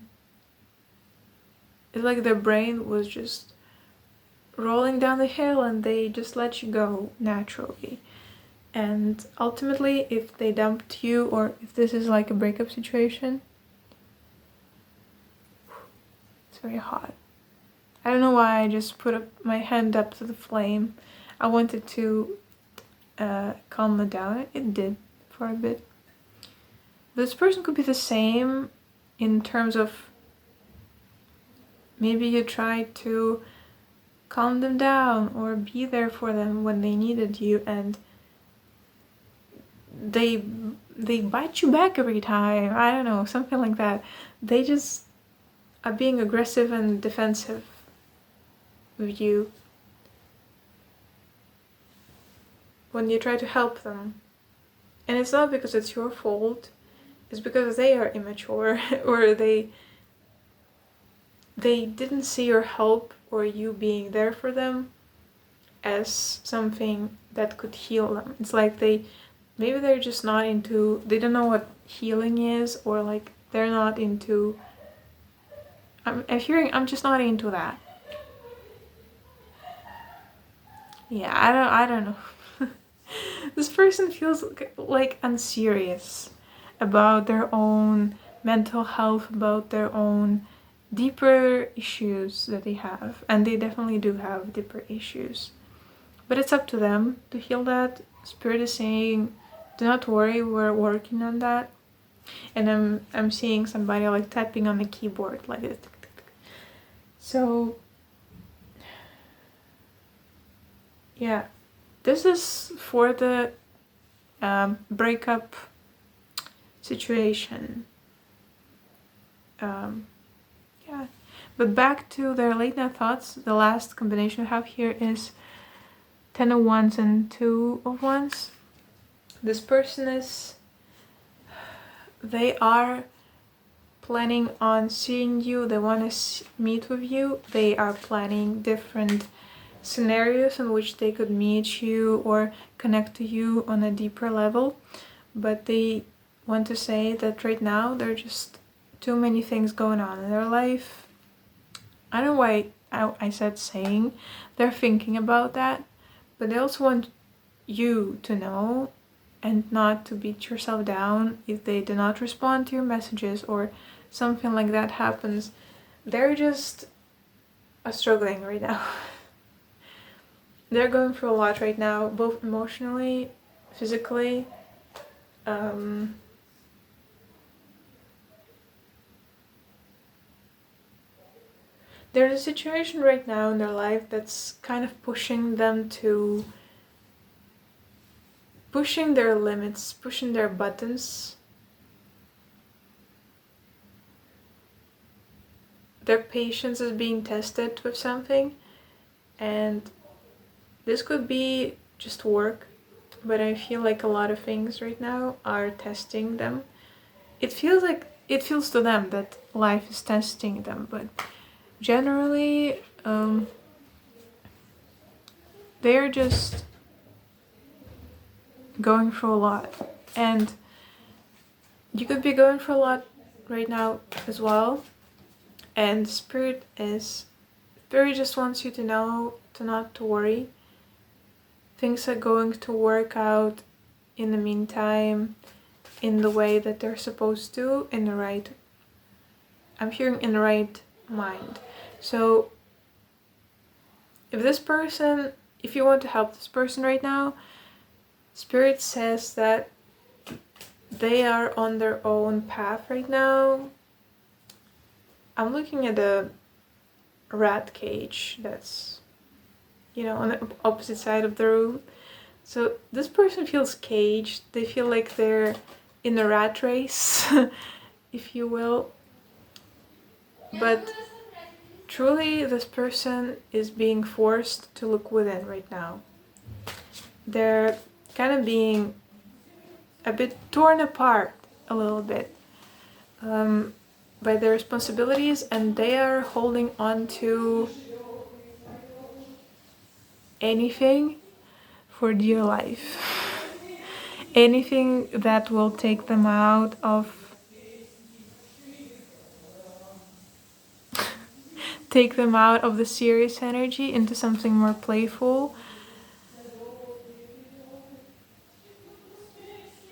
It's like their brain was just rolling down the hill and they just let you go naturally. And ultimately, if they dumped you, or if this is like a breakup situation, it's very hot. I don't know why I just put my hand up to the flame. I wanted to calm it down. It did for a bit. This person could be the same in terms of maybe you tried to calm them down or be there for them when they needed you, and they bite you back every time. I don't know, something like that. They just are being aggressive and defensive with you when you try to help them. And it's not because it's your fault, it's because they are immature or they didn't see your help or you being there for them as something that could heal them. It's like maybe they're just not into, they don't know what healing is, or like they're not into, I'm just not into that. Yeah, I don't know. This person feels like unserious about their own mental health, about their own deeper issues that they have. And they definitely do have deeper issues. But it's up to them to heal that. Spirit is saying, do not worry, we're working on that. And I'm seeing somebody like tapping on the keyboard like this. So yeah, this is for the breakup situation. Yeah, but back to their late night thoughts. The last combination we have here is 10 of Wands and 2 of Wands. This person they are planning on seeing you. They want to meet with you. They are planning different scenarios in which they could meet you or connect to you on a deeper level. But they want to say that right now there are just too many things going on in their life. I don't know why I said saying. They're thinking about that. But they also want you to know and not to beat yourself down if they do not respond to your messages or something like that happens. They're just struggling right now. They're going through a lot right now, both emotionally, physically. There's a situation right now in their life that's kind of pushing them to pushing their limits, pushing their buttons. Their patience is being tested with something, and this could be just work, but I feel like a lot of things right now are testing them. It feels to them that life is testing them, but generally they're just going through a lot. And you could be going through a lot right now as well. And Spirit just wants you to know not to worry. Things are going to work out in the meantime in the way that they're supposed to, in the right mind. So if you want to help this person right now, Spirit says that they are on their own path right now. I'm looking at rat cage that's, you know, on the opposite side of the room. So this person feels caged. They feel like they're in a rat race, if you will. But truly, this person is being forced to look within right now. They're kind of being a bit torn apart a little bit by their responsibilities, and they are holding on to anything for dear life. Anything that will take them out of the serious energy into something more playful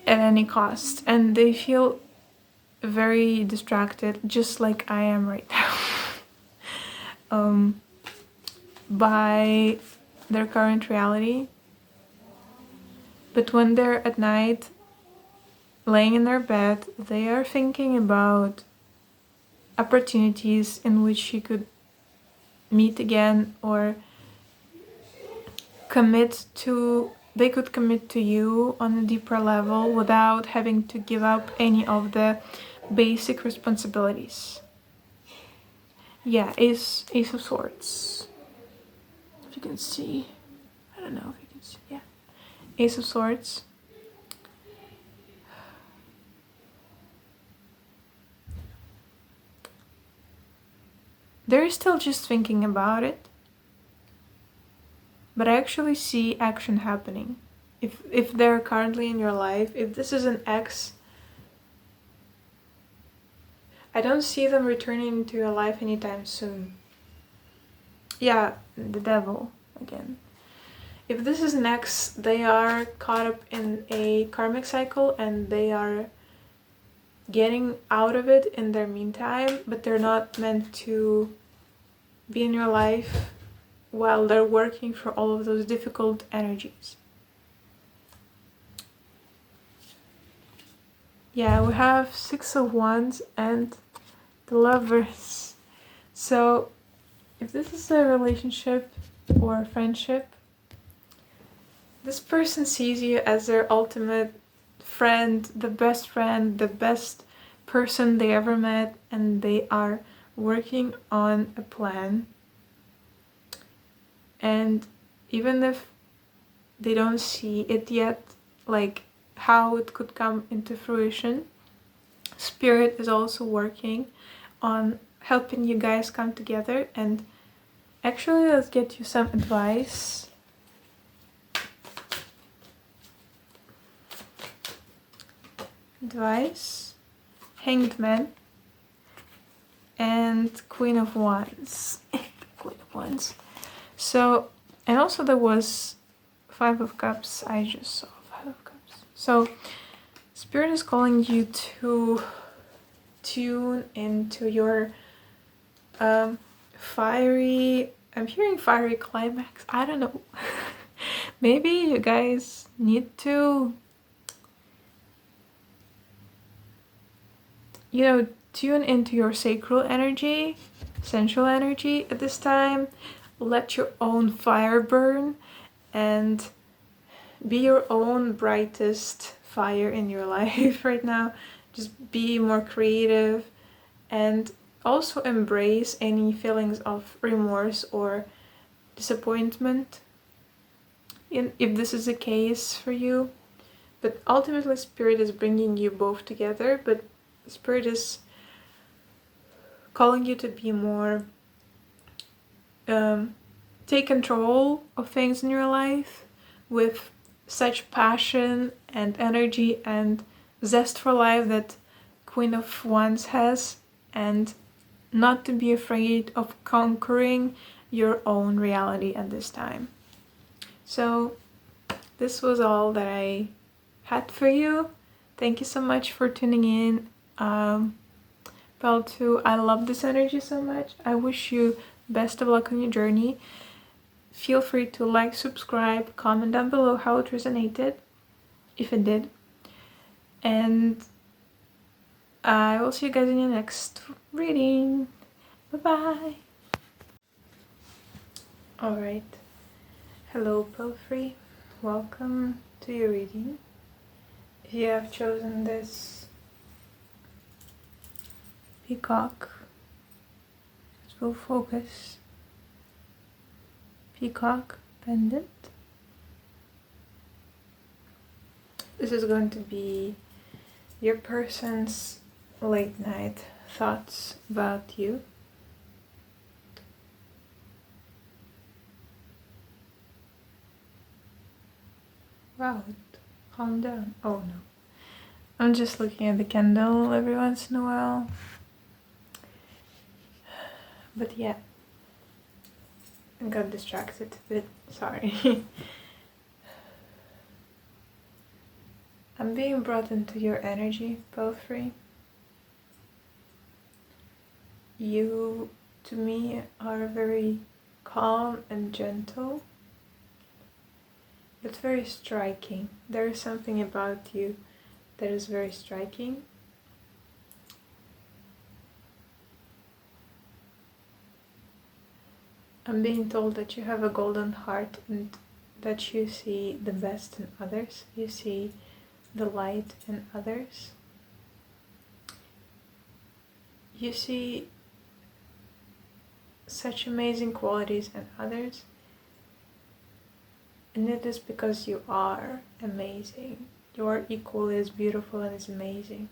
at any cost. And they feel very distracted, just like I am right now, by their current reality. But when they're at night, laying in their bed, they are thinking about opportunities in which you could meet again, or they could commit to you on a deeper level without having to give up any of the basic responsibilities. Yeah, Ace of Swords. If you can see. I don't know if you can see. Yeah. Ace of Swords. They're still just thinking about it. But I actually see action happening. If they're currently in your life, if this is an ex, I don't see them returning into your life anytime soon. Yeah, the devil again. If this is an ex, they are caught up in a karmic cycle and they are getting out of it in their meantime, but they're not meant to be in your life while they're working for all of those difficult energies. Yeah, we have Six of Wands and the Lovers. So if this is a relationship or a friendship, this person sees you as their ultimate friend, the best person they ever met, and they are working on a plan. And even if they don't see it yet, like how it could come into fruition, Spirit is also working on helping you guys come together. And actually, let's get you some advice. Hanged Man, and Queen of Wands. Queen of Wands. So, and also there was Five of Cups. I just saw Five of Cups. So, Spirit is calling you to tune into your fiery. I'm hearing fiery climax. I don't know. Maybe you guys need to, you know, tune into your sacral energy, sensual energy at this time. Let your own fire burn and be your own brightest fire in your life right now. Just be more creative and also embrace any feelings of remorse or disappointment if this is the case for you. But ultimately, Spirit is bringing you both together, but Spirit is calling you to be more, take control of things in your life with such passion and energy and zest for life that Queen of Wands has, and not to be afraid of conquering your own reality at this time. So this was all that I had for you. Thank you so much for tuning in. Pel2, I love this energy so much. I wish you best of luck on your journey. Feel free to like, subscribe, comment down below how it resonated, if it did. And I will see you guys in your next reading. Bye-bye. Alright, hello Pelfrey, welcome to your reading. If you have chosen this peacock, it will focus. Peacock pendant. This is going to be your person's late night thoughts about you. Wow, calm down. Oh no. I'm just looking at the candle every once in a while. But yeah, I got distracted a bit, sorry. I'm being brought into your energy, Pelfrey. You, to me, are very calm and gentle, but very striking. There is something about you that is very striking. I'm being told that you have a golden heart and that you see the best in others. You see the light in others. You see such amazing qualities in others. And it is because you are amazing. You are equally as beautiful and as amazing.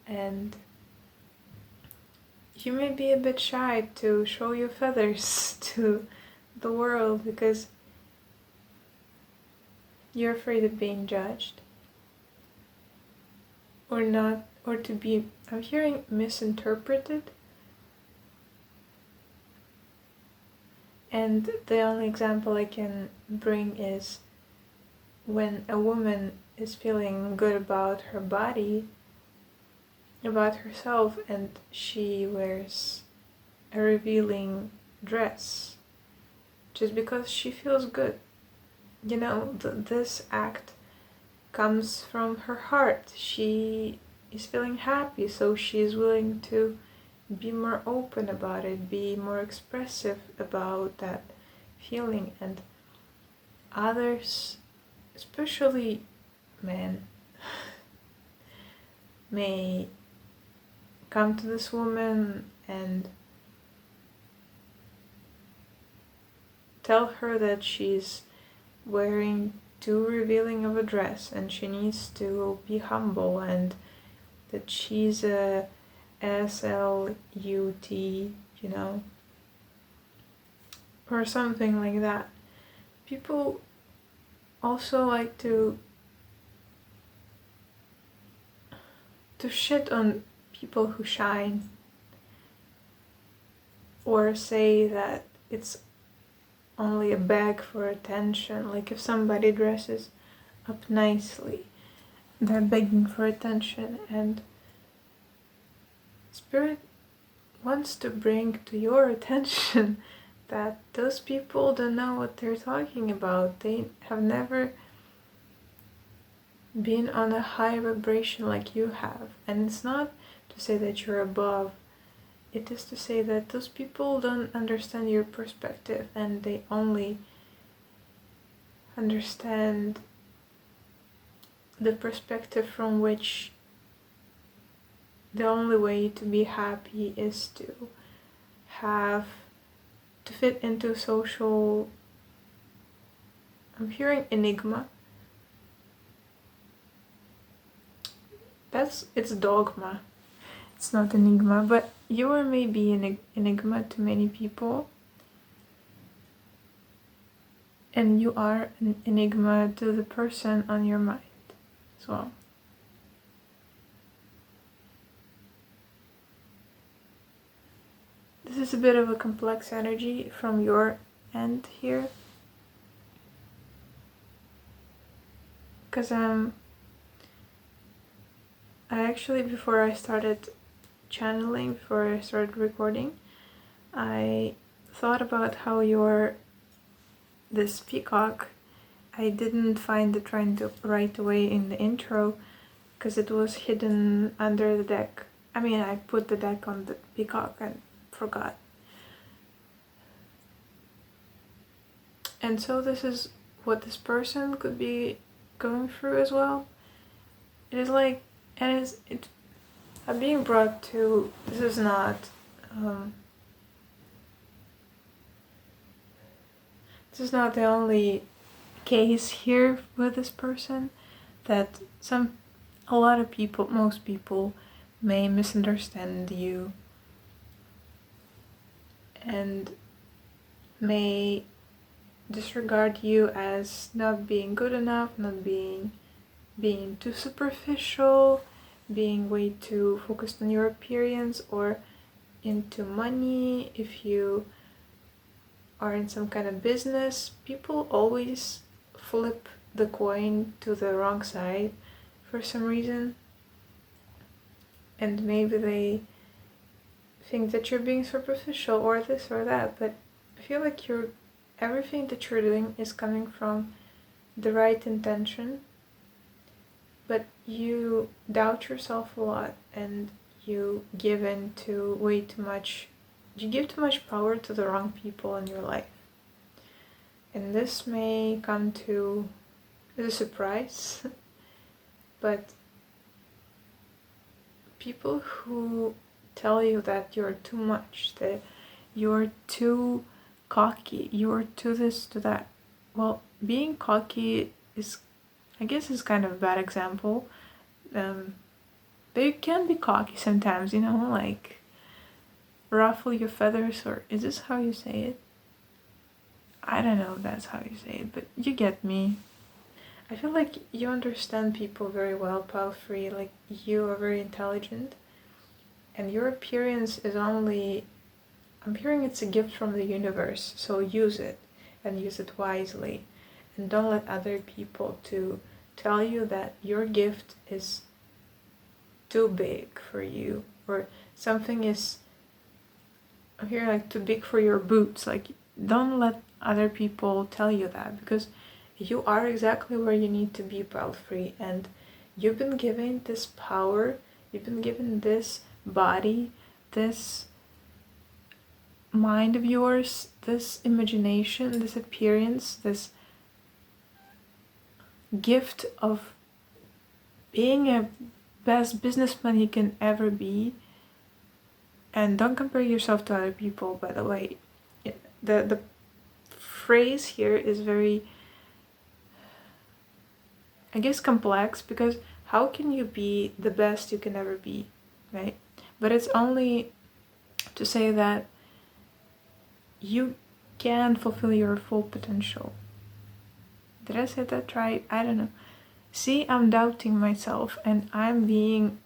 And you may be a bit shy to show your feathers to the world because you're afraid of being judged. Or not, or to be, I'm hearing misinterpreted. And the only example I can bring is when a woman is feeling good about her body, about herself, and she wears a revealing dress just because she feels good. You know, this act comes from her heart. She is feeling happy, so she's willing to be more open about it, be more expressive about that feeling. And others, especially men, may come to this woman and tell her that she's wearing too revealing of a dress and she needs to be humble and that she's a SLUT, you know, or something like that. People also like to shit on people who shine, or say that it's only a bag for attention. Like if somebody dresses up nicely, they're begging for attention, and Spirit wants to bring to your attention that those people don't know what they're talking about. They have never been on a high vibration like you have. And it's not to say that you're above. It is to say that those people don't understand your perspective and they only understand the perspective from which the only way to be happy is to fit into social, I'm hearing enigma. It's dogma. It's not enigma, but you are maybe an enigma to many people. And you are an enigma to the person on your mind as well. This is a bit of a complex energy from your end here. Because I actually, before I started channeling, before I started recording, I thought about how this peacock, I didn't find it right away in the intro because it was hidden under the deck. I mean, I put the deck on the peacock and forgot. And so this is what this person could be going through as well. It is like, and I'm being brought to, this is not, this is not the only case here with this person, that a lot of people, most people may misunderstand you and may disregard you as not being good enough, not being too superficial, being way too focused on your appearance or into money. If you are in some kind of business, people always flip the coin to the wrong side for some reason. And maybe they think that you're being superficial or this or that, but I feel like everything that you're doing is coming from the right intention, but you doubt yourself a lot and you give in to way too much. You give too much power to the wrong people in your life. And this may come to as a surprise, but people who tell you that you're too much, that you're too cocky, you're too this, to that. Well, being cocky is, I guess, is kind of a bad example. But you can be cocky sometimes, like ruffle your feathers, or is this how you say it? I don't know if that's how you say it, but you get me. I feel like you understand people very well, Palfrey. Like, you are very intelligent, and your appearance is only, I'm hearing it's a gift from the universe, so use it, and use it wisely. And don't let other people to tell you that your gift is too big for you, or something is, I'm hearing like too big for your boots. Like, don't let other people tell you that, because you are exactly where you need to be, Palfrey, and you've been given this power, you've been given this body, this mind of yours, this imagination, this appearance, this gift of being a best businessman you can ever be. And don't compare yourself to other people, by the way. The phrase here is very, I guess, complex, because how can you be the best you can ever be, right? But it's only to say that you can fulfill your full potential. Did I say that right? I don't know. See, I'm doubting myself, and I'm being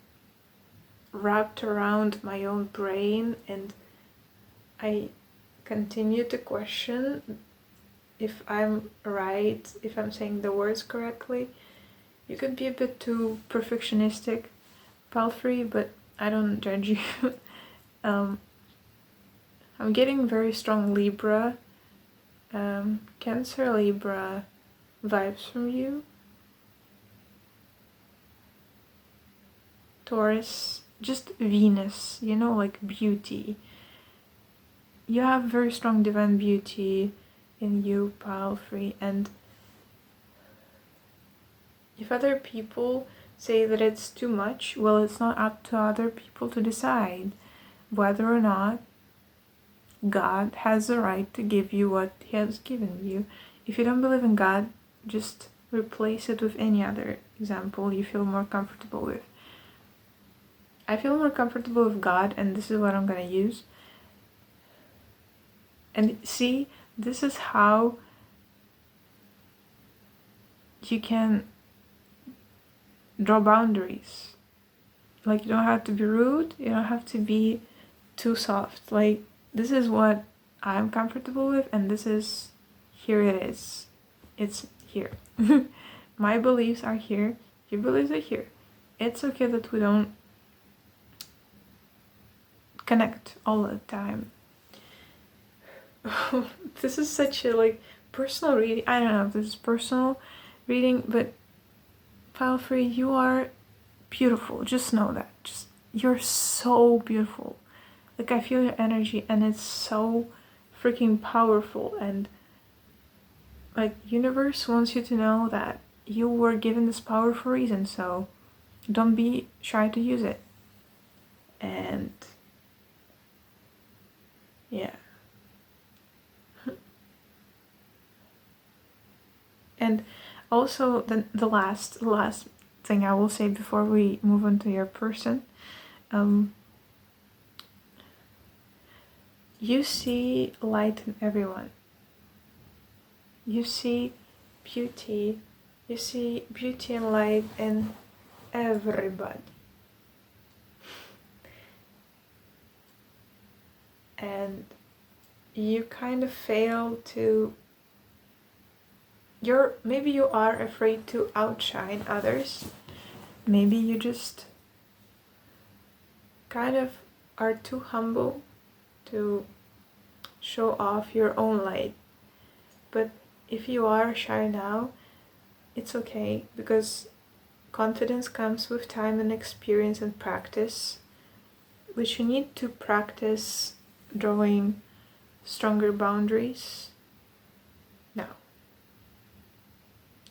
wrapped around my own brain, and I continue to question if I'm right, if I'm saying the words correctly. You could be a bit too perfectionistic, Palfrey, but I don't judge you. I'm getting very strong Libra, Cancer, Libra vibes from you. Taurus, just Venus, like beauty. You have very strong divine beauty in you, Palfrey, and if other people say that it's too much, well, it's not up to other people to decide whether or not God has the right to give you what He has given you. If you don't believe in God, just replace it with any other example you feel more comfortable with. I feel more comfortable with God, and this is what I'm going to use. And see, this is how you can draw boundaries. Like, you don't have to be rude, you don't have to be too soft. Like, this is what I'm comfortable with, and this is, here it is. It's here. My beliefs are here, your beliefs are here. It's okay that we don't connect all the time. This is such a personal reading. I don't know if this is personal reading, but Palfrey, you are beautiful. Just know that. You're so beautiful. Like, I feel your energy, and it's so freaking powerful, and like, universe wants you to know that you were given this power for a reason, so don't be shy to use it. And yeah. And also the last thing I will say before we move on to your person, you see light in everyone. You see beauty. You see beauty and light in everybody. And you kind of fail to... maybe you are afraid to outshine others. Maybe you just kind of are too humble to show off your own light. But if you are shy now, it's okay, because confidence comes with time and experience and practice, which you need to practice drawing stronger boundaries now.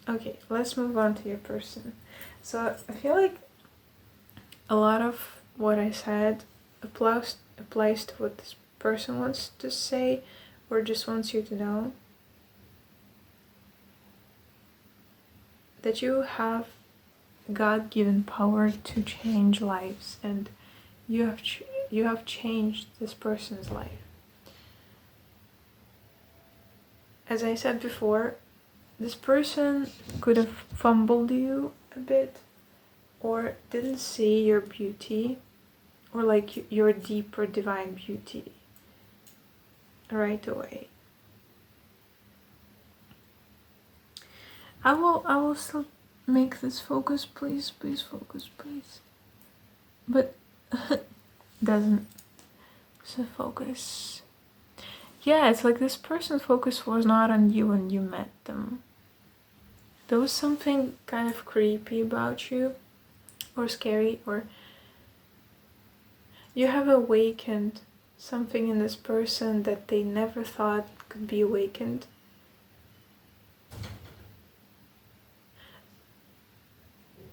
Okay, let's move on to your person. So I feel like a lot of what I said applies to what this person wants to say or just wants you to know. That you have God-given power to change lives, and you have changed this person's life. As I said before, this person could have fumbled you a bit, or didn't see your beauty, or like your deeper divine beauty right away. I will still make this focus, please focus, please. But doesn't. So focus. Yeah, it's like this person's focus was not on you when you met them. There was something kind of creepy about you, or scary, or you have awakened something in this person that they never thought could be awakened.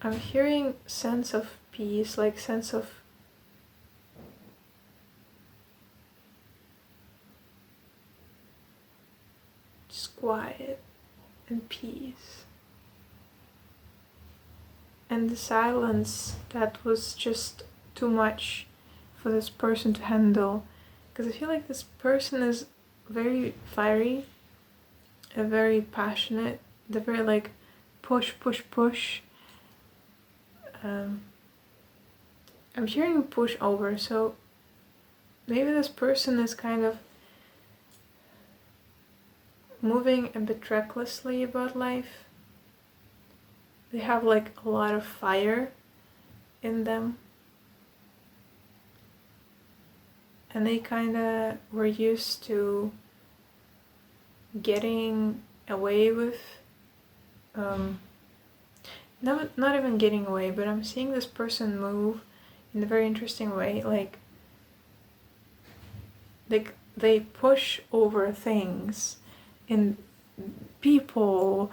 I'm hearing sense of peace, like sense of just quiet and peace. And the silence that was just too much for this person to handle. Because I feel like this person is very fiery, very passionate. They're very like push. I'm hearing push over, so maybe this person is kind of moving a bit recklessly about life. They have like a lot of fire in them. And they kind of were used to getting away with, not even getting away, but I'm seeing this person move in a very interesting way. Like they push over things in people,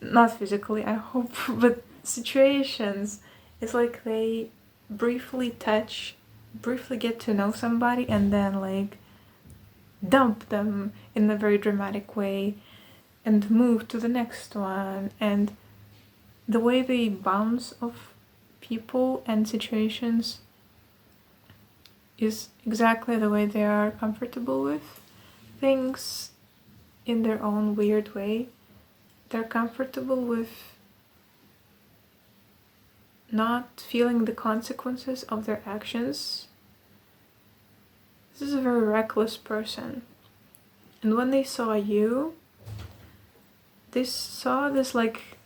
not physically, I hope, but situations. It's like they briefly get to know somebody and then like dump them in a very dramatic way and move to the next one. And the way they bounce off people and situations is exactly the way they are comfortable with things in their own weird way. They're comfortable with not feeling the consequences of their actions. This is a very reckless person. And when they saw you, they saw this like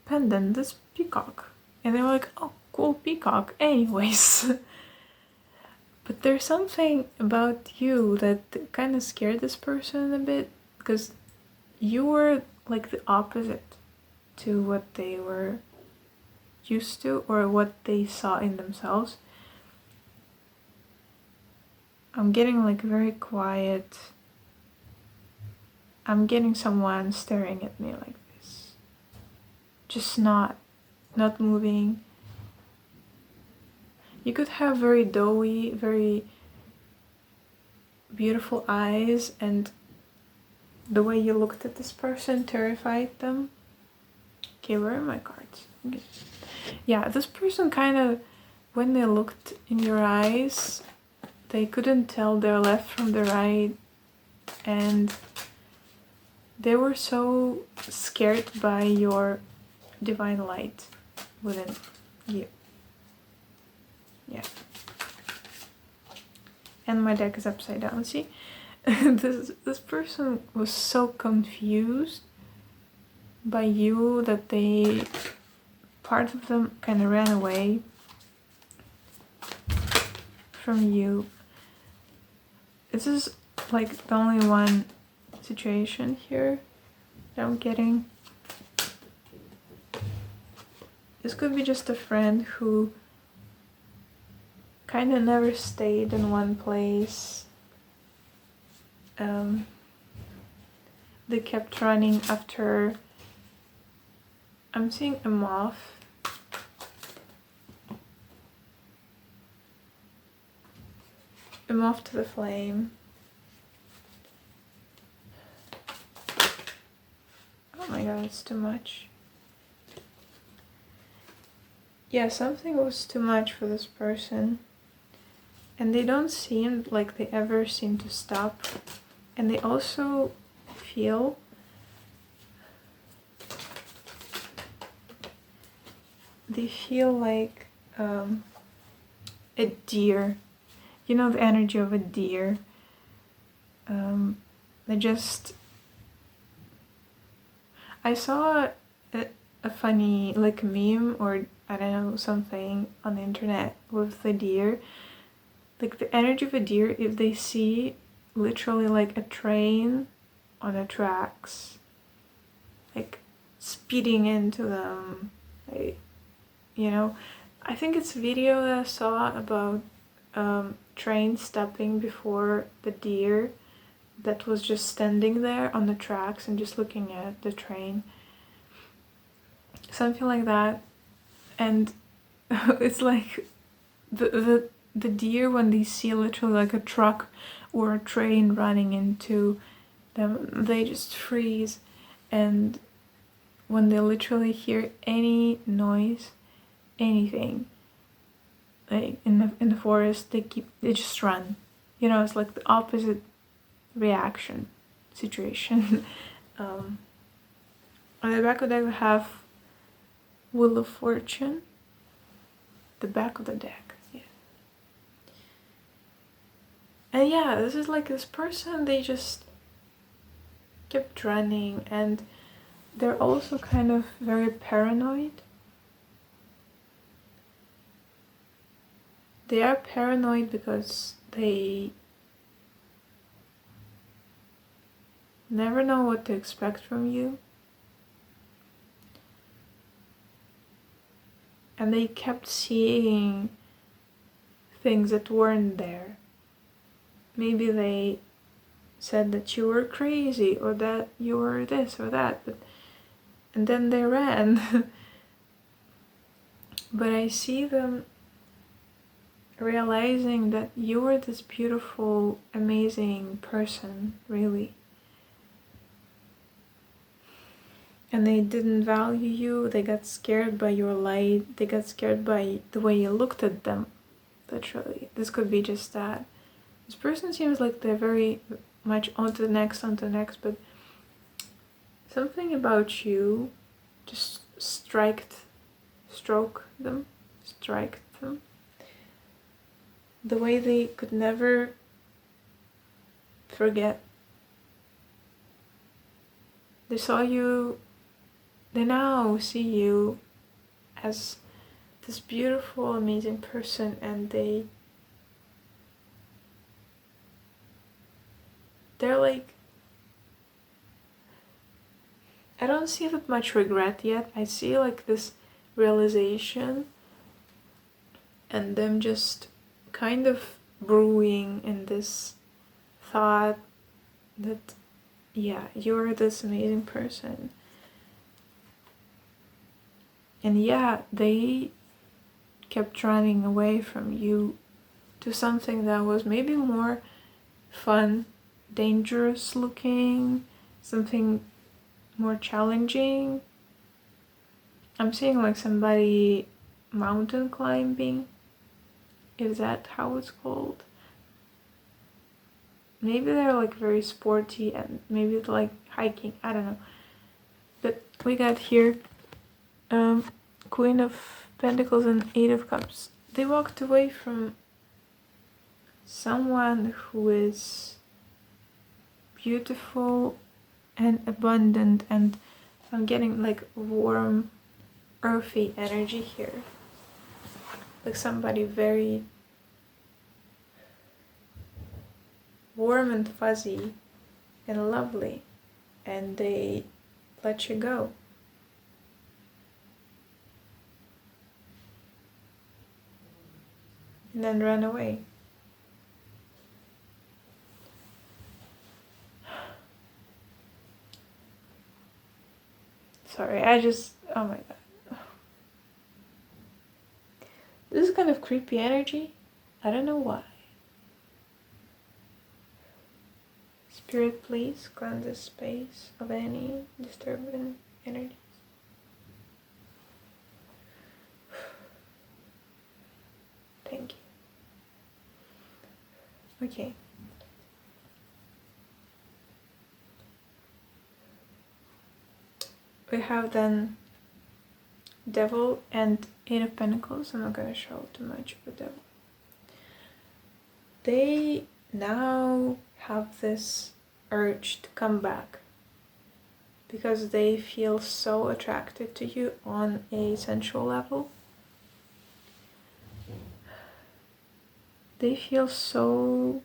pendant, this peacock. And they were like, oh, cool peacock, anyways. But there's something about you that kind of scared this person a bit, because you were like the opposite to what they were used to or what they saw in themselves. I'm getting like very quiet, I'm getting someone staring at me like this. Just not moving. You could have very doughy, very beautiful eyes, and the way you looked at this person terrified them. Okay, where are my cards? Okay. Yeah, this person kind of, when they looked in your eyes, they couldn't tell their left from the right, and they were so scared by your divine light within you. Yeah. And my deck is upside down, see? This person was so confused by you that part of them kind of ran away from you. This is like the only one situation here that I'm getting. This could be just a friend who kind of never stayed in one place. They kept running after, I'm seeing a moth. A moth to the flame. Oh my god, it's too much. Yeah, something was too much for this person. And they don't seem like they ever seem to stop. And they also feel like a deer. You know, the energy of a deer. I saw a funny, like, meme or I don't know, something on the internet with the deer. Like the energy of a deer, if they see literally like a train on the tracks, like speeding into them, like, you know, I think it's a video that I saw about train stopping before the deer that was just standing there on the tracks and just looking at the train. Something like that. And it's like the deer, when they see literally like a truck or a train running into them, they just freeze. And when they literally hear any noise, anything, like in the forest, they just run. You know, it's like the opposite reaction situation. On the back of the deck we have Wheel of Fortune. The back of the deck, yeah. And yeah, this is like this person, they just kept running, and they're also kind of very paranoid. They are paranoid because they never know what to expect from you. And they kept seeing things that weren't there. Maybe they said that you were crazy or that you were this or that, and then they ran. But I see them realizing that you were this beautiful, amazing person, really. And they didn't value you, they got scared by your light, they got scared by the way you looked at them, literally. This could be just that. This person seems like they're very much on to the next, but something about you just strike them. The way they could never forget. They now see you as this beautiful, amazing person, and they're like, I don't see that much regret yet. I see like this realization and them just kind of brewing in this thought that yeah, you're this amazing person. And yeah, they kept running away from you to something that was maybe more fun, dangerous looking, something more challenging. I'm seeing like somebody mountain climbing. Is that how it's called? Maybe they're like very sporty and maybe it's like hiking, I don't know. But we got here Queen of Pentacles and Eight of Cups. They walked away from someone who is beautiful and abundant, and I'm getting like warm, earthy energy here. Like somebody very warm and fuzzy and lovely, and they let you go. And then run away. Sorry, oh my god. This is kind of creepy energy. I don't know why. Spirit, please cleanse this space of any disturbing energies. Thank you. Okay. We have then Devil and Eight of Pentacles. I'm not going to show too much of the Devil. They now have this urge to come back because they feel so attracted to you on a sensual level. They feel so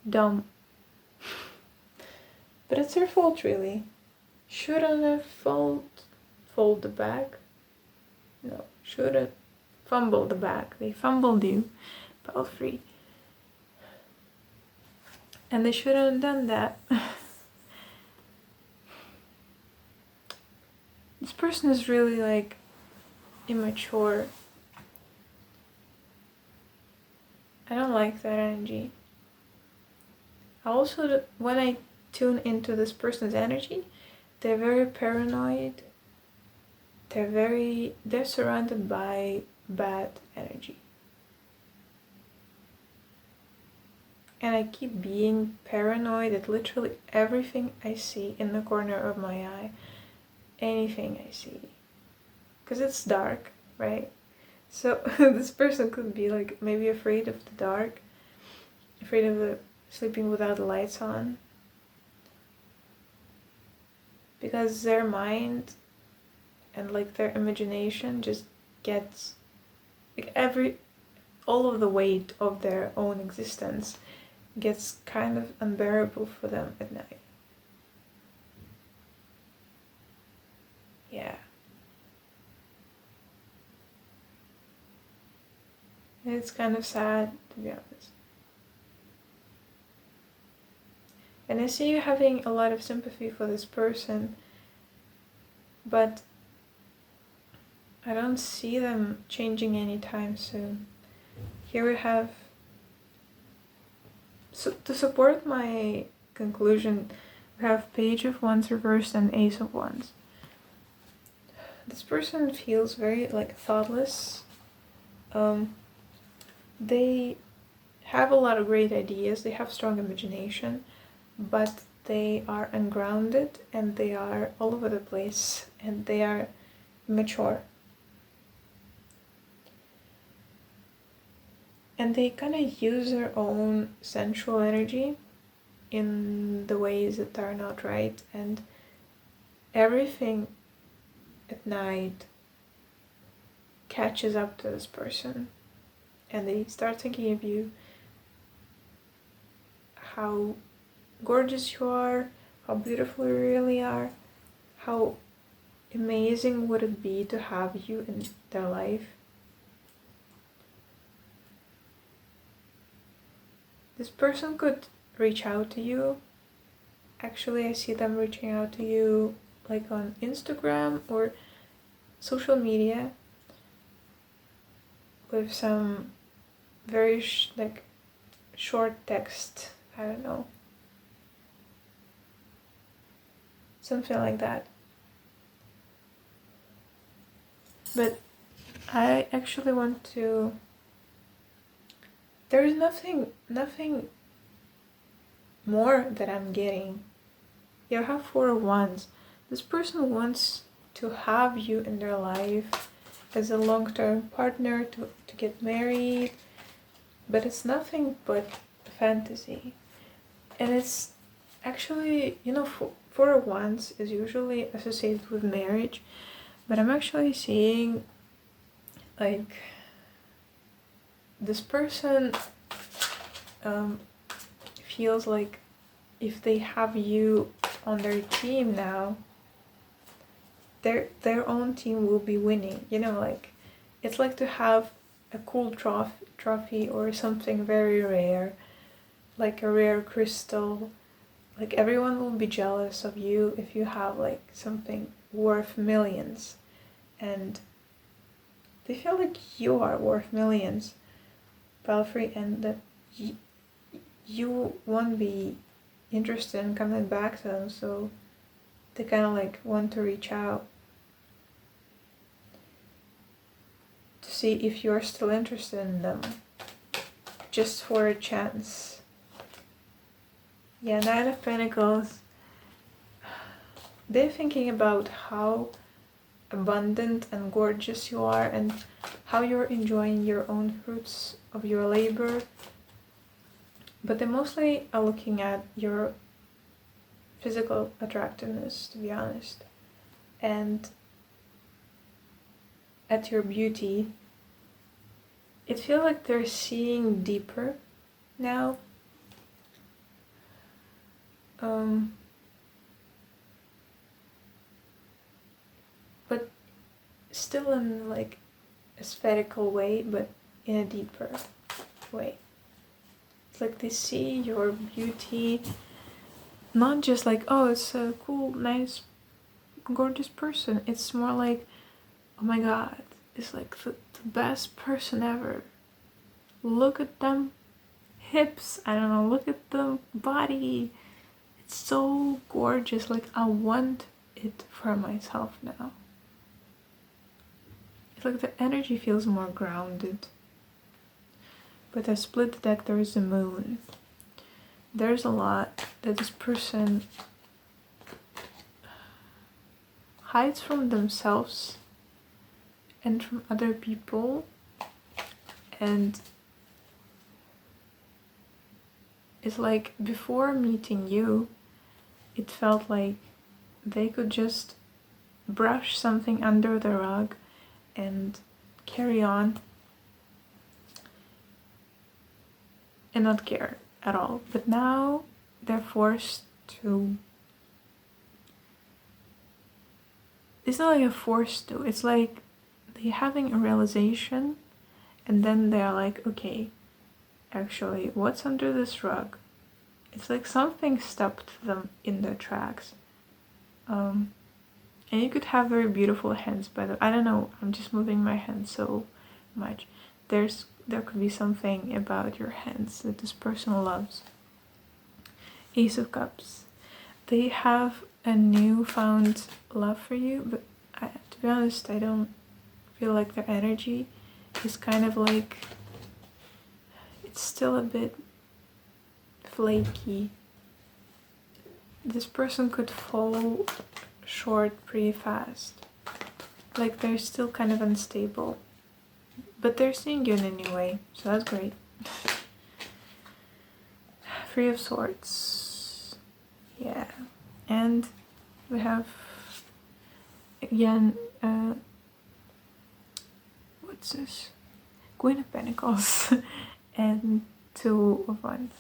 dumb. But it's their fault, really. Shouldn't have fold the bag. No, should have fumbled the bag. They fumbled you, fell free. And they shouldn't have done that. This person is really like immature. I don't like that energy. Also, when I tune into this person's energy, they're very paranoid. They're surrounded by bad energy. And I keep being paranoid at literally everything I see in the corner of my eye. Anything I see. Because it's dark, right? So this person could be like maybe afraid of the dark. Afraid of the sleeping without the lights on. Because their mind and like their imagination just gets like all of the weight of their own existence gets kind of unbearable for them at night. Yeah. And it's kind of sad, to be honest. And I see you having a lot of sympathy for this person, but I don't see them changing anytime soon. Here we have, so to support my conclusion, we have Page of Wands reversed and Ace of Wands. This person feels very like thoughtless. They have a lot of great ideas, they have strong imagination, but they are ungrounded and they are all over the place and they are immature. And they kind of use their own sensual energy in the ways that are not right, and everything at night catches up to this person and they start thinking of you, how gorgeous you are, how beautiful you really are, how amazing would it be to have you in their life. This person could reach out to you actually I see them reaching out to you like on Instagram or social media with some very short text, I don't know, something like that. But I actually want to, there is nothing more that I'm getting. You have 4 of Wands. This person wants to have you in their life as a long-term partner, to get married, but it's nothing but fantasy. And it's actually, you know, 4 of Wands is usually associated with marriage, but I'm actually seeing like this person feels like if they have you on their team now, their own team will be winning. You know, like it's like to have a cool trophy or something very rare, like a rare crystal. Like everyone will be jealous of you if you have like something worth millions, and they feel like you are worth millions, Belfry, and that you won't be interested in coming back to them, so they kind of like want to reach out to see if you're still interested in them, just for a chance. Yeah, 9 of Pentacles. They're thinking about how abundant and gorgeous you are and how you're enjoying your own fruits of your labor. But they mostly are looking at your physical attractiveness, to be honest, and at your beauty. It feels like they're seeing deeper now. But still in like a spherical way, but in a deeper way. It's like they see your beauty, not just like, oh, it's a cool, nice, gorgeous person. It's more like, oh my god, it's like the best person ever. Look at them hips, I don't know, look at the body. It's so gorgeous, like I want it for myself now. It's like the energy feels more grounded. But I split the deck, there is a moon. There's a lot that this person hides from themselves and from other people, and it's like before meeting you, it felt like they could just brush something under the rug and carry on and not care at all. But now they're forced to, it's not like a forced to, it's like they're having a realization, and then they're like, okay, actually, what's under this rug? It's like something stopped them in their tracks. And you could have very beautiful hands, by the way. I don't know, I'm just moving my hands so much. There could be something about your hands that this person loves. Ace of Cups. They have a newfound love for you, but to be honest, I don't feel like their energy is kind of like, it's still a bit flaky. This person could fall short pretty fast. Like they're still kind of unstable. But they're seeing you in a new way, so that's great. 3 of Swords. Yeah. And we have, again, what's this? Queen of Pentacles and 2 of Wands.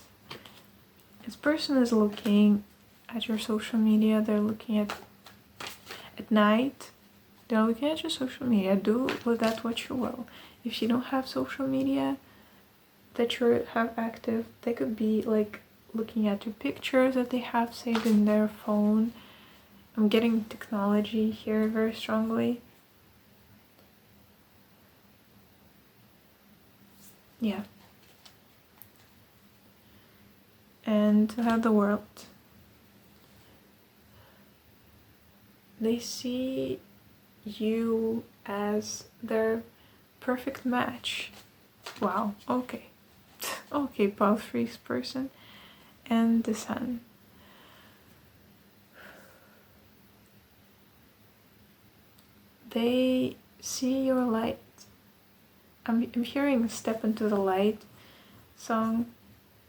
This person is looking at your social media. They're looking at night. They're looking at your social media. Do with that what you will. If you don't have social media that you have active, they could be like looking at your pictures that they have saved in their phone. I'm getting technology here very strongly. Yeah. And the world. They see you as their perfect match. Wow, okay. Okay, Paul Freeze person. And the sun. They see your light. I'm hearing Step Into the Light song,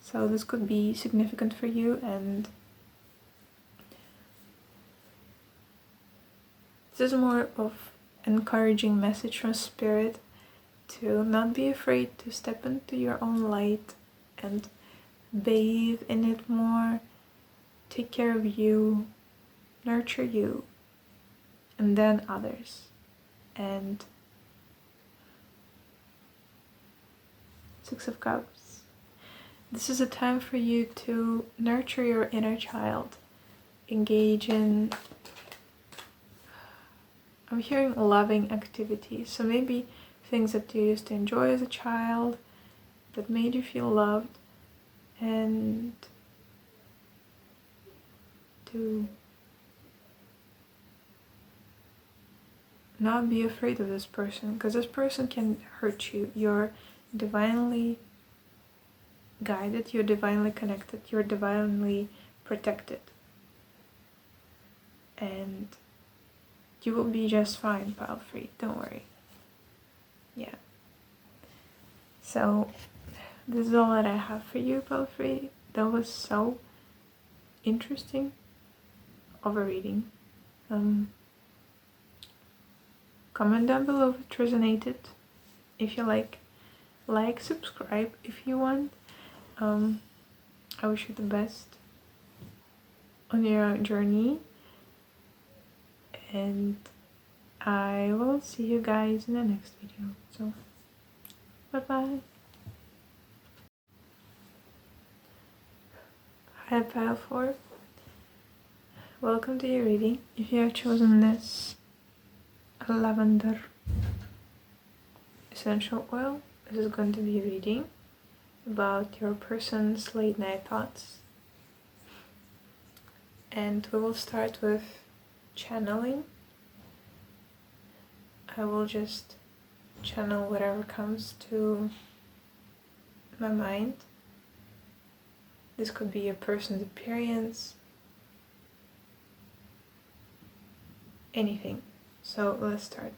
so this could be significant for you, and this is more of an encouraging message from Spirit to not be afraid to step into your own light and bathe in it more, take care of you, nurture you, and then others. And Six of Cups. This is a time for you to nurture your inner child, engage in, I'm hearing loving activities, so maybe things that you used to enjoy as a child that made you feel loved, and to not be afraid of this person, because this person can hurt you. You're divinely guided, you're divinely connected, you're divinely protected, and you will be just fine, pile free, don't worry. Yeah. So this is all that I have for you, pile free. That was so interesting of a reading. Comment down below if it resonated. If you like, subscribe if you want. I wish you the best on your journey, and I will see you guys in the next video. So, bye-bye. Hi, Pile 4. Welcome to your reading. If you have chosen this lavender essential oil, this is going to be a reading about your person's late night thoughts. And we will start with channeling. I will just channel whatever comes to my mind. This could be a person's appearance, anything. So let's start.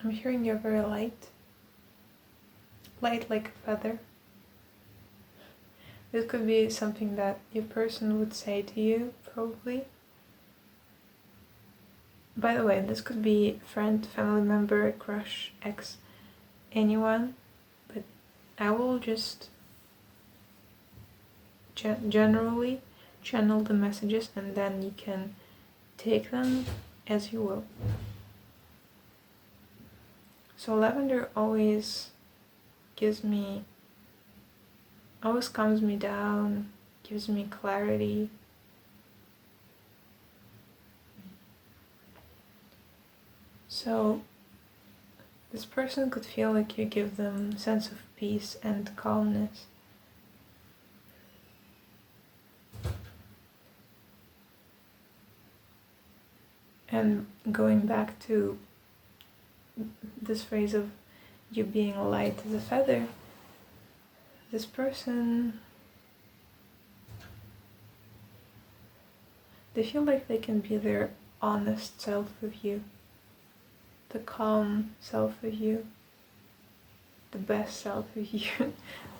I'm hearing you're very light like a feather. This could be something that your person would say to you, probably. By the way, this could be friend, family member, crush, ex, anyone, but I will just generally channel the messages, and then you can take them as you will. So lavender always calms me down, gives me clarity. So this person could feel like you give them a sense of peace and calmness. And going back to this phrase of you being light as a feather, this person, they feel like they can be their honest self with you, the calm self of you, the best self of you.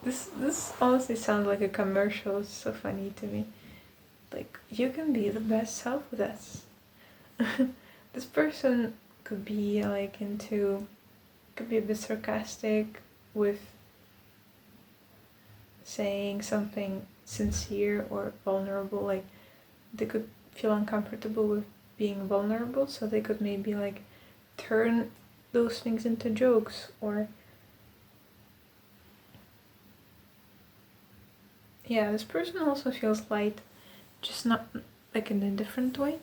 This honestly sounds like a commercial. It's so funny to me. Like, you can be the best self with us. This person could be could be a bit sarcastic with saying something sincere or vulnerable. Like, they could feel uncomfortable with being vulnerable, so they could maybe like turn those things into jokes, or yeah, this person also feels light, just not like in a different way.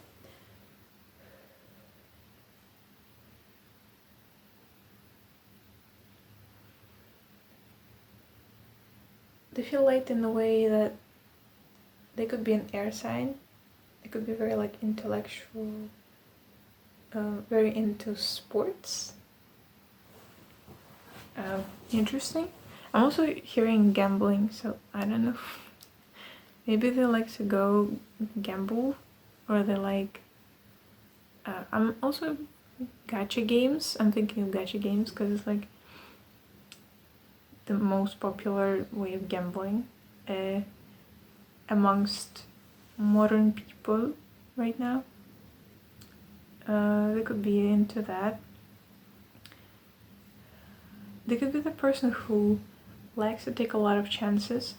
They feel light in the way that they could be an air sign. They could be very like intellectual, very into sports. Interesting. I'm also hearing gambling, so I don't know. Maybe they like to go gamble, or they like... I'm also gacha games. I'm thinking of gacha games because it's like the most popular way of gambling amongst modern people right now. They could be into that. They could be the person who likes to take a lot of chances.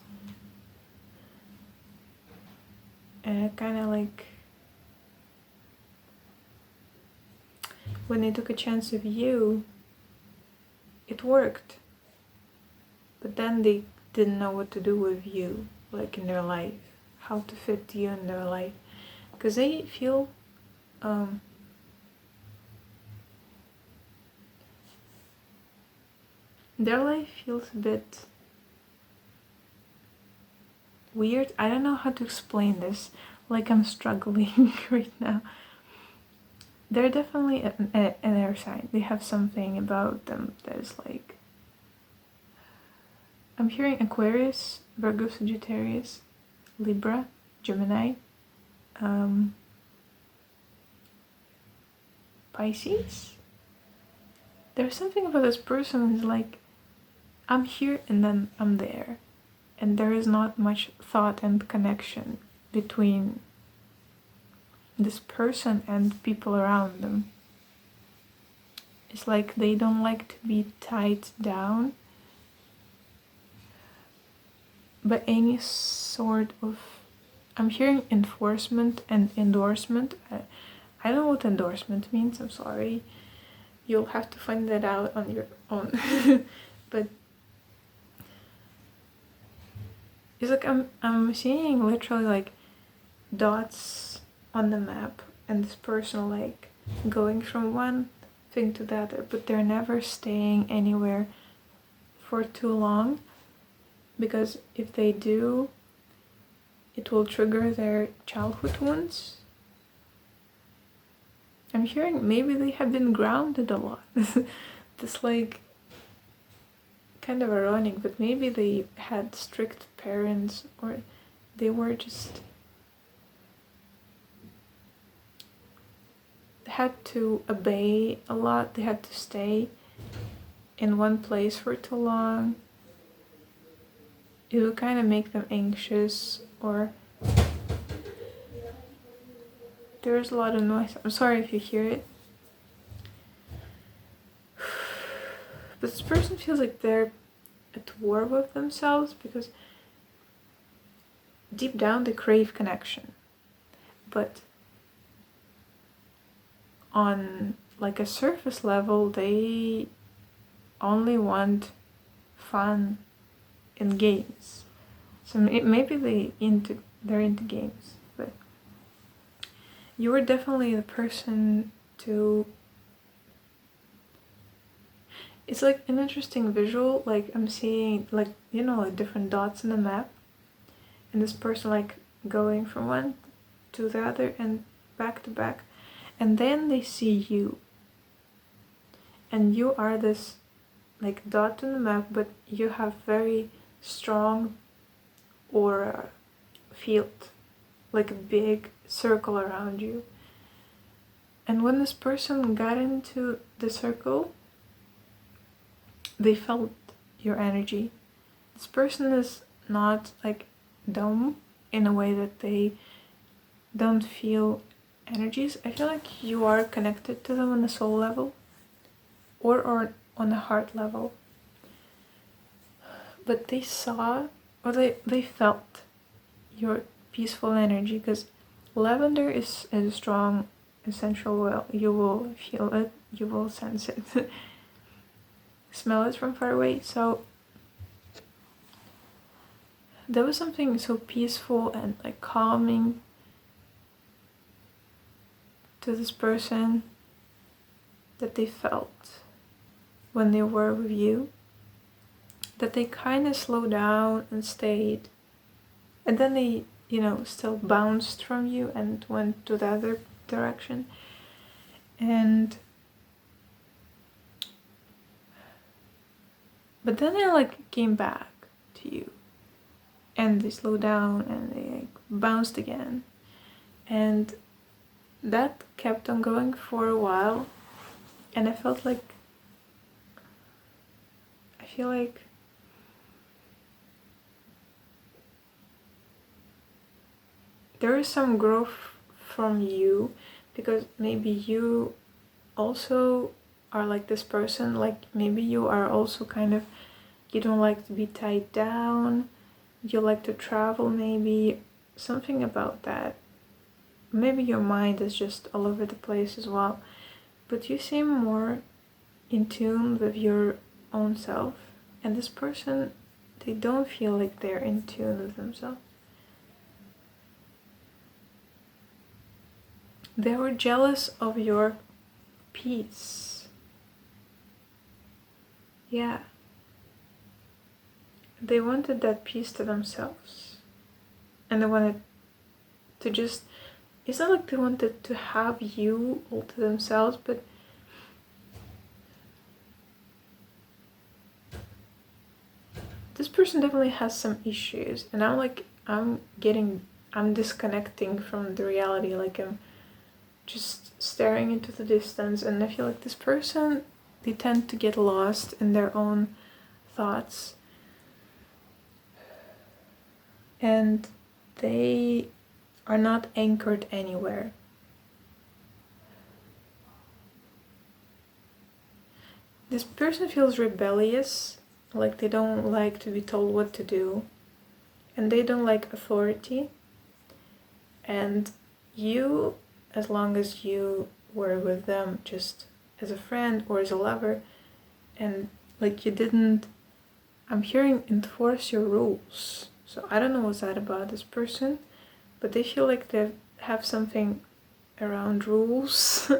Kind of like when they took a chance of you, it worked. But then they didn't know what to do with you, like in their life, how to fit you in their life. Because they feel their life feels a bit weird. I don't know how to explain this. Like I'm struggling right now. They're definitely an air sign. They have something about them that is like... I'm hearing Aquarius, Virgo, Sagittarius, Libra, Gemini, Pisces. There's something about this person who's like, I'm here and then I'm there. And there is not much thought and connection between this person and people around them. It's like they don't like to be tied down by any sort of... I'm hearing enforcement and endorsement. I don't know what endorsement means, I'm sorry. You'll have to find that out on your own. But it's like I'm seeing literally like dots on the map, and this person like going from one thing to the other, but they're never staying anywhere for too long, because if they do, it will trigger their childhood wounds. I'm hearing maybe they have been grounded a lot. This like kind of ironic, but maybe they had strict parents, or they were just had to obey a lot. They had to stay in one place for too long. It will kind of make them anxious, or there's a lot of noise. I'm sorry if you hear it. But this person feels like they're at war with themselves, because deep down they crave connection. But on like a surface level, they only want fun in games. So maybe they're into games, but you were definitely the person to... It's like an interesting visual. Like I'm seeing like, you know, like different dots in the map, and this person like going from one to the other and back to back, and then they see you, and you are this like dot in the map, but you have very strong aura field, like a big circle around you. And when this person got into the circle, they felt your energy. This person is not like dumb in a way that they don't feel energies. I feel like you are connected to them on a soul level, or on a heart level. But they saw, or they felt your peaceful energy, because lavender is a strong essential oil. You will feel it, you will sense it, smell it from far away. So there was something so peaceful and like calming to this person that they felt when they were with you, that they kind of slowed down and stayed, and then they, you know, still bounced from you and went to the other direction. But then they like came back to you, and they slowed down and they like bounced again, and that kept on going for a while. And I feel like there is some growth from you, because maybe you also are like this person, like maybe you are also kind of, you don't like to be tied down, you like to travel, maybe something about that. Maybe your mind is just all over the place as well, but you seem more in tune with your own self, and this person, they don't feel like they're in tune with themselves. They were jealous of your peace. Yeah. They wanted that peace to themselves. And they wanted to just, it's not like they wanted to have you all to themselves, but this person definitely has some issues. And I'm disconnecting from the reality, like I'm just staring into the distance, and I feel like this person, they tend to get lost in their own thoughts, and they are not anchored anywhere. This person feels rebellious, like they don't like to be told what to do, and they don't like authority. And you, as long as you were with them just as a friend or as a lover, and like you didn't, I'm hearing, enforce your rules. So I don't know what's that about this person, but they feel like they have something around rules.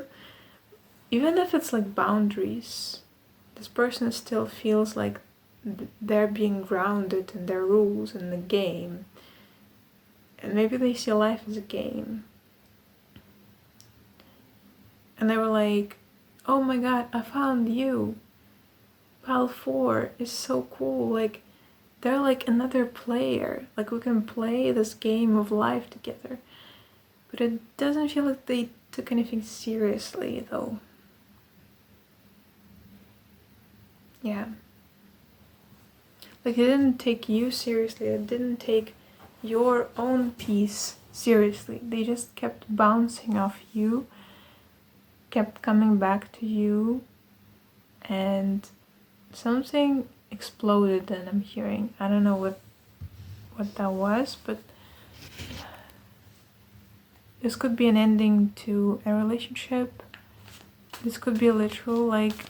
Even if it's like boundaries, this person still feels like they're being grounded in their rules in the game. And maybe they see life as a game. And they were like, oh my god, I found you. Pile 4 is so cool. Like, they're like another player. Like, we can play this game of life together. But it doesn't feel like they took anything seriously, though. Yeah. Like, they didn't take you seriously. They didn't take your own peace seriously. They just kept bouncing off you, kept coming back to you, and something exploded. And I'm hearing, I don't know what that was, but this could be an ending to a relationship. This could be literal, like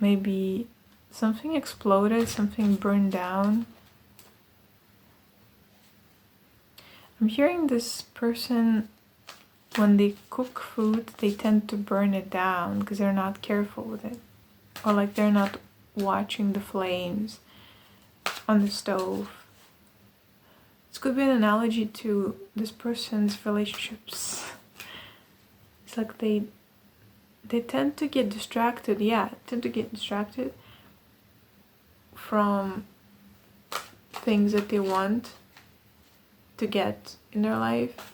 maybe something exploded, something burned down. I'm hearing this person, when they cook food, they tend to burn it down because they're not careful with it. Or like they're not watching the flames on the stove. This could be an analogy to this person's relationships. It's like they tend to get distracted, from things that they want to get in their life.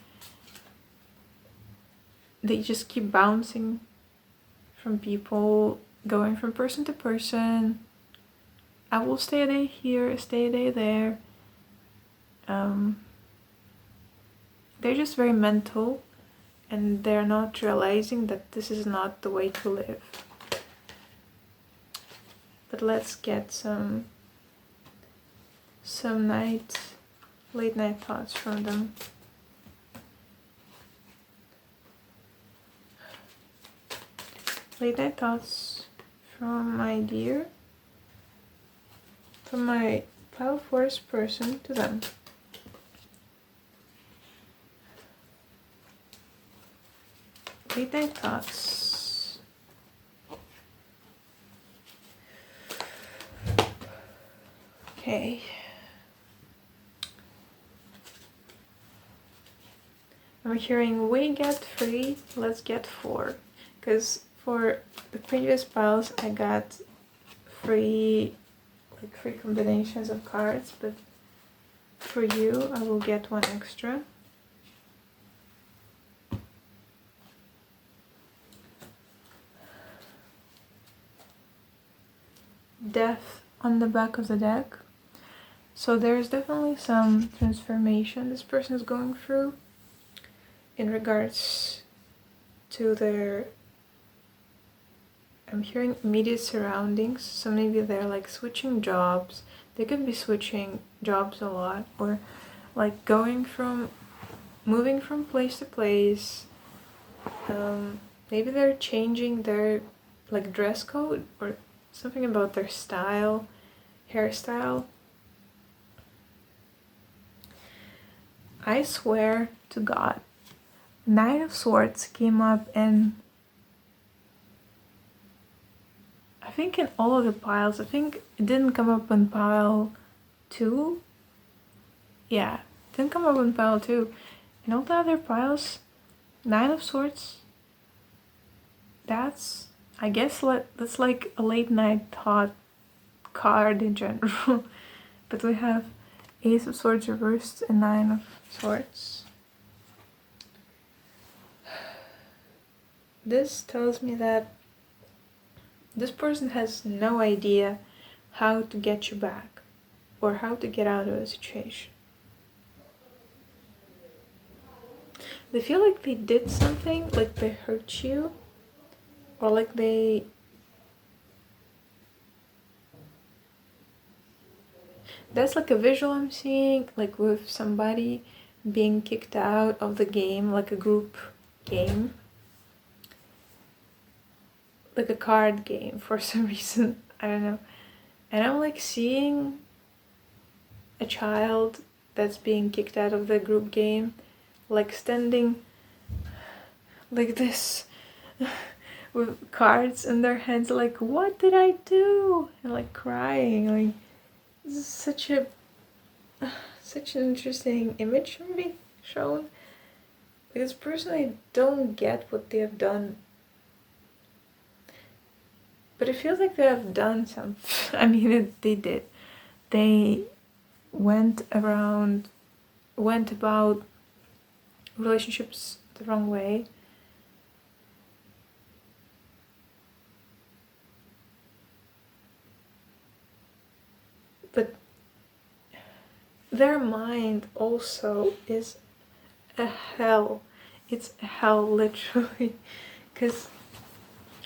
They just keep bouncing from people, going from person to person. I will stay a day here, stay a day there. They're just very mental, and they're not realizing that this is not the way to live. But let's get some late night thoughts from them. late night thoughts from my dear, from my pile forest person to them. Late night thoughts. Okay. I'm hearing we get 3, let's get 4. Because for the previous piles I got 3 combinations of cards, but for you I will get 1 extra. Death on the back of the deck. So there's definitely some transformation this person is going through in regards to their, I'm hearing immediate surroundings. So maybe they're like switching jobs. They could be switching jobs a lot, or like moving from place to place. Maybe they're changing their like dress code or something about their style, hairstyle. I swear to God, Knight of Swords came up, and I think in all of the piles, I think it didn't come up in pile 2. Yeah, it didn't come up in pile 2. In all the other piles, Nine of Swords, that's, I guess that's like a late night thought card in general. But we have Ace of Swords reversed and 9 of Swords. This tells me that this person has no idea how to get you back or how to get out of a situation. They feel like they did something, like they hurt you, or like they... That's like a visual I'm seeing, like with somebody being kicked out of the game, like a group game. Like a card game for some reason, I don't know. And I'm like seeing a child that's being kicked out of the group game, like standing like this with cards in their hands, like, what did I do? And like crying, like, this is such an interesting image being shown. Because personally I don't get what they have done. But it feels like they have done something. I mean, they did. They went about relationships the wrong way. But their mind also is a hell. It's a hell, literally. Because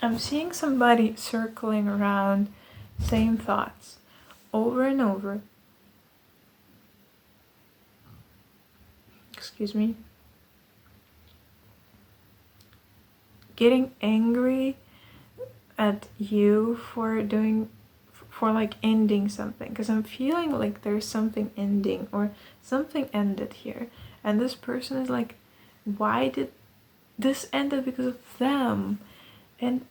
I'm seeing somebody circling around same thoughts over and over. Excuse me. Getting angry at you for like ending something, because I'm feeling like there's something ending or something ended here, and this person is like, why did this ended? Because of them, and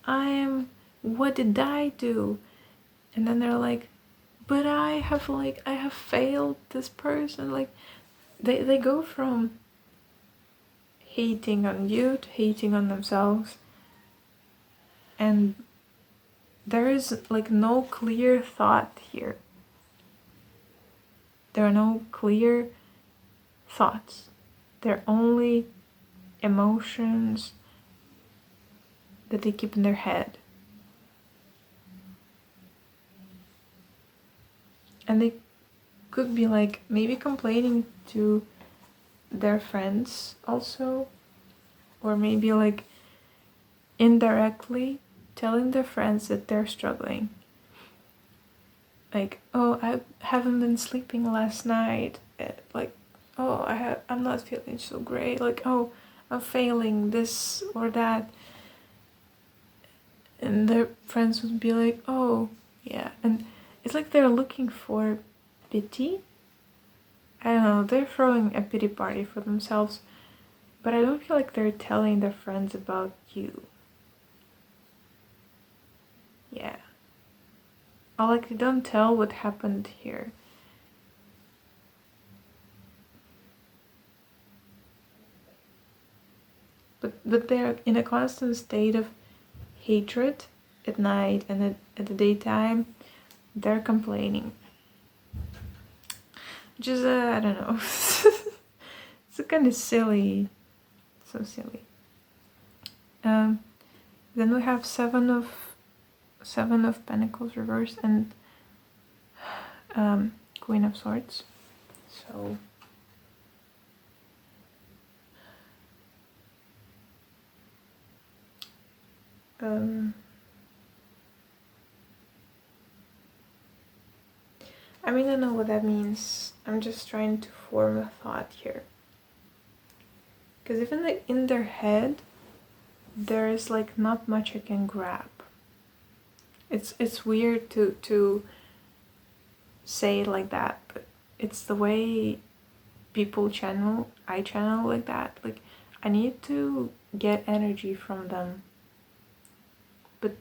what did I do? And then they're like, but I have failed this person. Like they go from hating on you to hating on themselves, and there is like no clear thought here. There are no clear thoughts. They're only emotions that they keep in their head. And they could be like maybe complaining to their friends also, or maybe like indirectly telling their friends that they're struggling. Like, oh, I haven't been sleeping last night. Like, oh, I'm not feeling so great. Like, oh, I'm failing this or that. and their friends would be like, oh, yeah. And it's like they're looking for pity. I don't know, they're throwing a pity party for themselves, but I don't feel like they're telling their friends about you. Yeah. Or like they don't tell what happened here. But they're in a constant state of hatred at night, and at the daytime they're complaining. Which is, I don't know. It's kind of silly. So silly. Then we have Seven of Pentacles reversed and Queen of Swords. So I mean, I don't know what that means. I'm just trying to form a thought here. Because even like in their head, there is like not much I can grab. It's weird to say it like that, but it's the way people channel. I channel like that. Like I need to get energy from them. But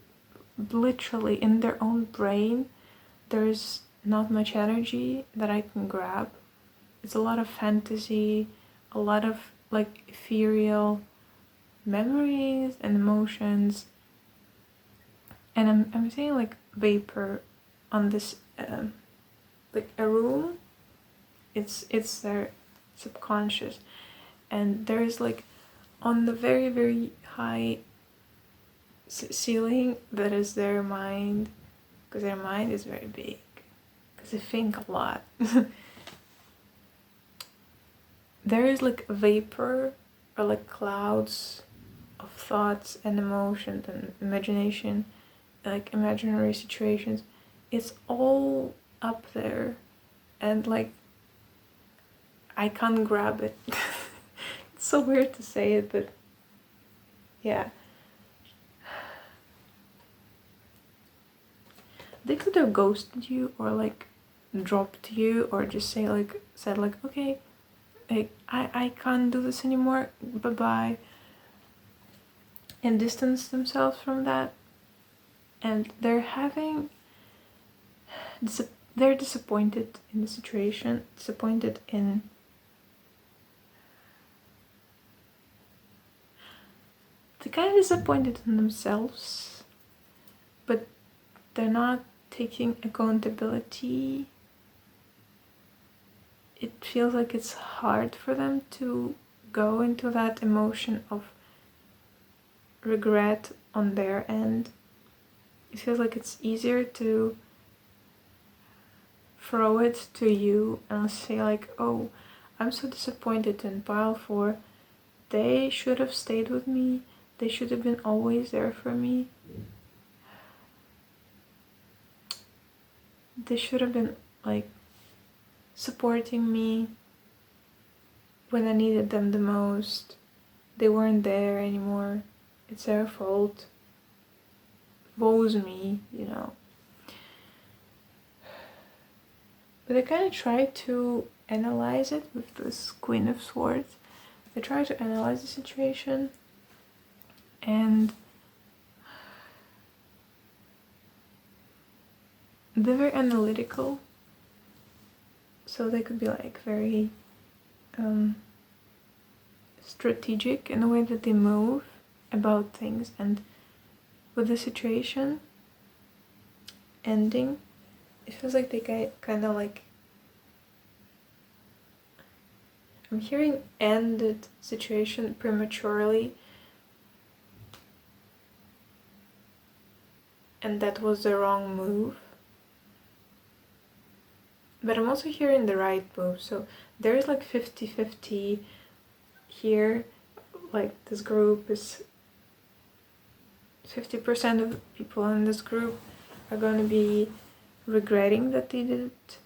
literally in their own brain, there's not much energy that I can grab. It's a lot of fantasy, a lot of like ethereal memories and emotions. And I'm seeing like vapor on this like a room. It's their subconscious, and there's like on the very very high ceiling that is their mind, because their mind is very big, because they think a lot. There is like vapor or like clouds of thoughts and emotions and imagination, like imaginary situations. It's all up there, and like I can't grab it. It's so weird to say it, but yeah. They could have ghosted you or like dropped you, or just said like okay, like I can't do this anymore, bye bye, and distance themselves from that. And they're disappointed in the situation, disappointed in they're kind of disappointed in themselves, but they're not taking accountability. It feels like it's hard for them to go into that emotion of regret on their end. It feels like it's easier to throw it to you and say like, oh, I'm so disappointed in pile 4. They should have stayed with me. They should have been always there for me. They should have been like supporting me when I needed them the most. They weren't there anymore. It's their fault. Woe's me, you know. But I kind of try to analyze it with this Queen of Swords. I try to analyze the situation, and they're very analytical, so they could be like very strategic in the way that they move about things. And with the situation ending, it feels like they kind of like, I'm hearing ended situation prematurely, and that was the wrong move. But I'm also hearing the right move, so there's like 50-50 here. Like this group is 50% of the people in this group are going to be regretting that they did it,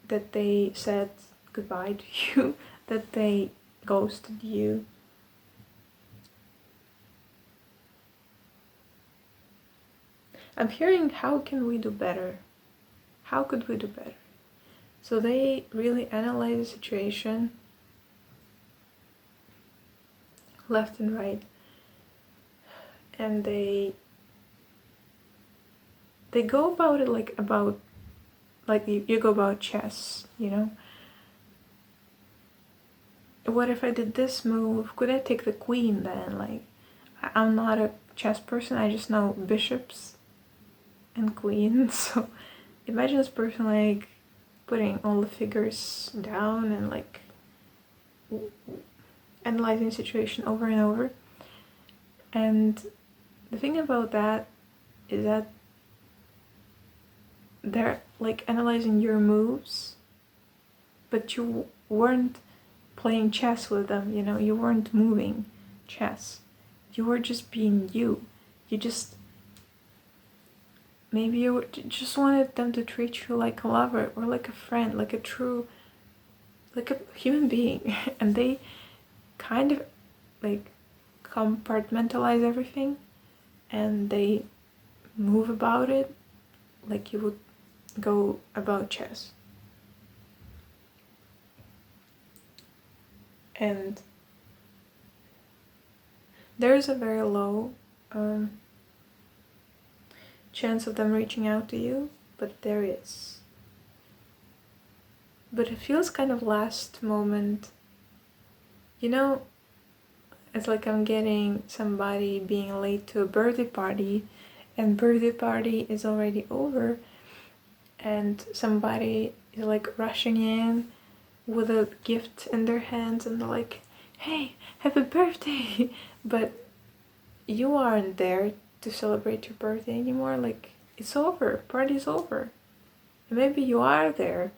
that they said goodbye to you, that they ghosted you. I'm hearing, how can we do better? How could we do better? So they really analyze the situation left and right, and they go about it like you go about chess, you know? What if I did this move? Could I take the queen then? Like, I'm not a chess person, I just know bishops and queens. So imagine this person like putting all the figures down and like analyzing the situation over and over. And the thing about that is that they're like analyzing your moves, but you weren't playing chess with them, you know, you weren't moving chess. You were just being you. You just, maybe you just wanted them to treat you like a lover or like a friend, like a true, like a human being. And they kind of like compartmentalize everything and they move about it like you would go about chess. And there's a very low chance of them reaching out to you, but there is. But it feels kind of last moment. You know, it's like I'm getting somebody being late to a birthday party, and birthday party is already over, and somebody is like rushing in with a gift in their hands and they're like, hey, happy birthday! But you aren't there to celebrate your birthday anymore. Like, it's over, party's over. And maybe you are there,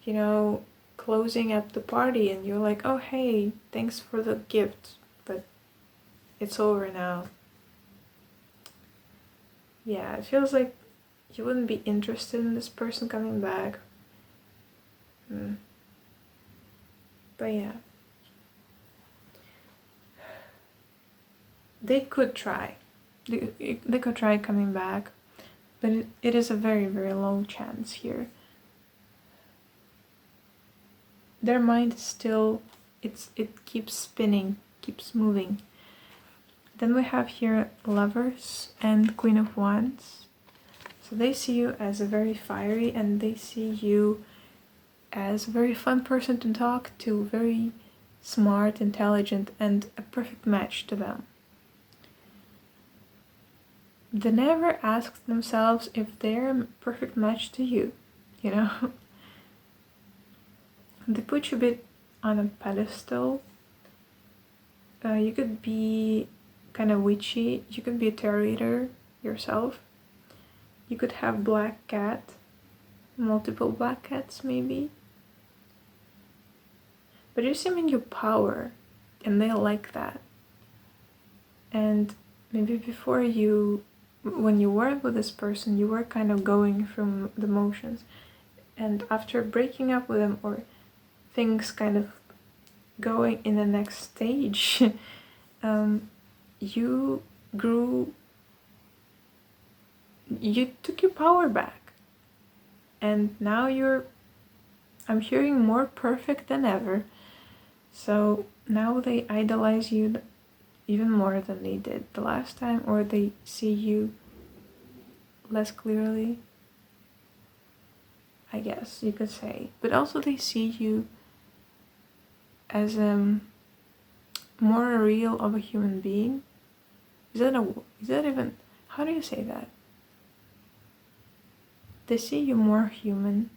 you know, closing up the party, and you're like, oh hey, thanks for the gift, but it's over now. Yeah, it feels like you wouldn't be interested in this person coming back. But yeah, they could try. They could try coming back, but it is a very, very low chance here. Their mind is still, it keeps spinning, keeps moving. Then we have here Lovers and Queen of Wands. So they see you as a very fiery, and they see you as a very fun person to talk to, very smart, intelligent, and a perfect match to them. They never ask themselves if they're a perfect match to you, you know? They put you a bit on a pedestal. You could be kind of witchy, you could be a tarot reader yourself. You could have black cat, multiple black cats maybe. But you're assuming your power, and they like that. And maybe before when you were with this person, you were kind of going through the motions. And after breaking up with them, or things kind of going in the next stage, you grew, you took your power back. And now I'm hearing more perfect than ever. So now they idolize you even more than they did the last time, or they see you less clearly, I guess you could say. But also they see you as more real of a human being. Is that even, how do you say that? They see you more human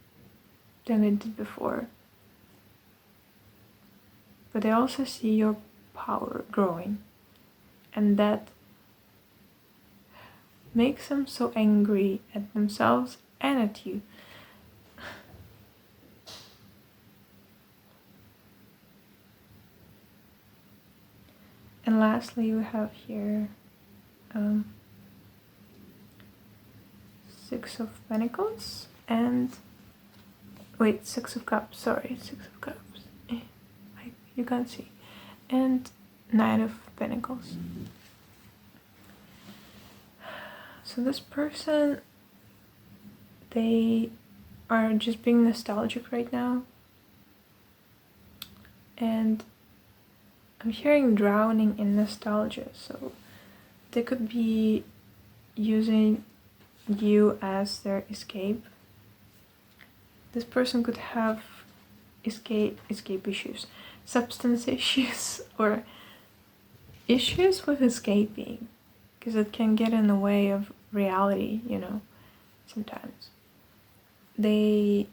than they did before. But they also see your power growing, and that makes them so angry at themselves and at you. And lastly, we have here Six of Pentacles and Six of Cups, sorry, Six of Cups. You can't see. And Nine of Pentacles. So So this person, they are just being nostalgic right now. And I'm hearing drowning in nostalgia. So they could be using you as their escape. This person could have escape issues, substance issues, or issues with escaping, because it can get in the way of reality, you know, sometimes. They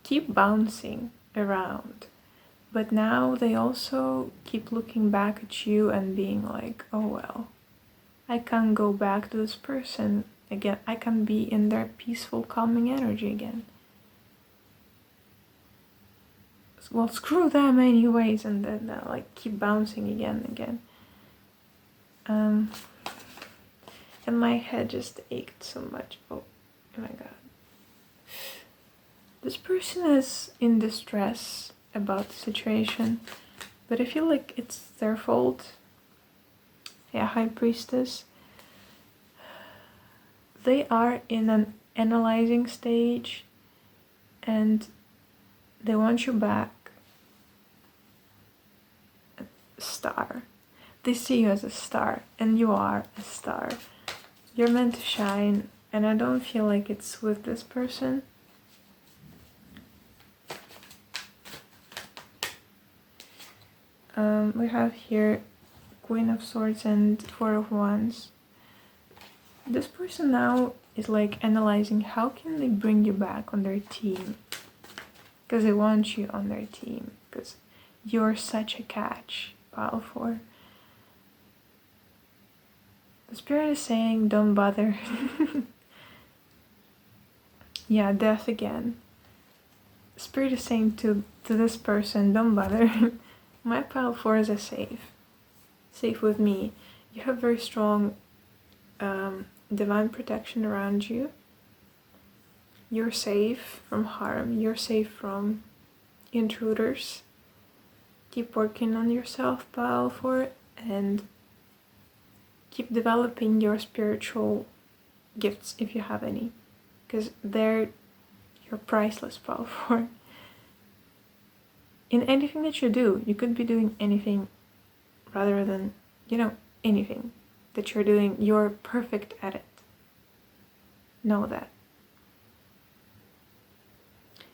keep bouncing around, but now they also keep looking back at you and being like, oh well, I can't go back to this person again. I can be in their peaceful, calming energy again. Well, screw them anyways, and then like keep bouncing again and again. And my head just ached so much. Oh my god. This person is in distress about the situation, but I feel like it's their fault. Yeah, High Priestess. They are in an analyzing stage, and they want you back. Star. They see you as a star, and you are a star. You're meant to shine, and I don't feel like it's with this person. We have here Queen of Swords and Four of Wands. This person now is like analyzing how can they bring you back on their team, because they want you on their team, because you're such a catch, Pile 4. The spirit is saying don't bother. Yeah, death again. The spirit is saying to this person, don't bother. My Pile 4 is safe with me. You have very strong divine protection around you. You're safe from harm. You're safe from intruders. Keep working on yourself, Pile 4, and keep developing your spiritual gifts if you have any, because you're priceless, Pile 4. In anything that you do, you could be doing anything rather than, you know, anything that you're doing, you're perfect at it. Know that.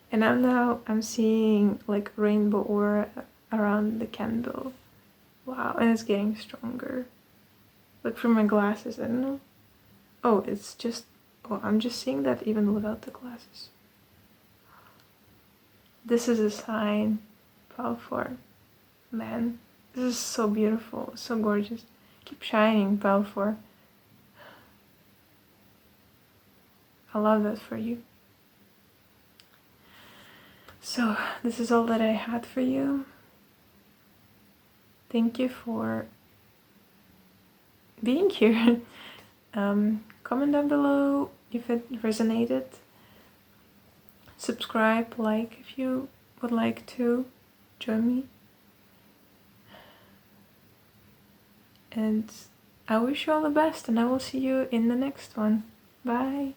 And I'm seeing like rainbow aura around the candle. Wow, and it's getting stronger. Look through my glasses, I don't know. Oh, I'm just seeing that even without the glasses. This is a sign, Pile 4. Man, this is so beautiful, so gorgeous. Keep shining, Pile 4. I love that for you. So, this is all that I had for you. Thank you for being here. Comment down below if it resonated. Subscribe, like if you would like to join me. And I wish you all the best, and I will see you in the next one. Bye.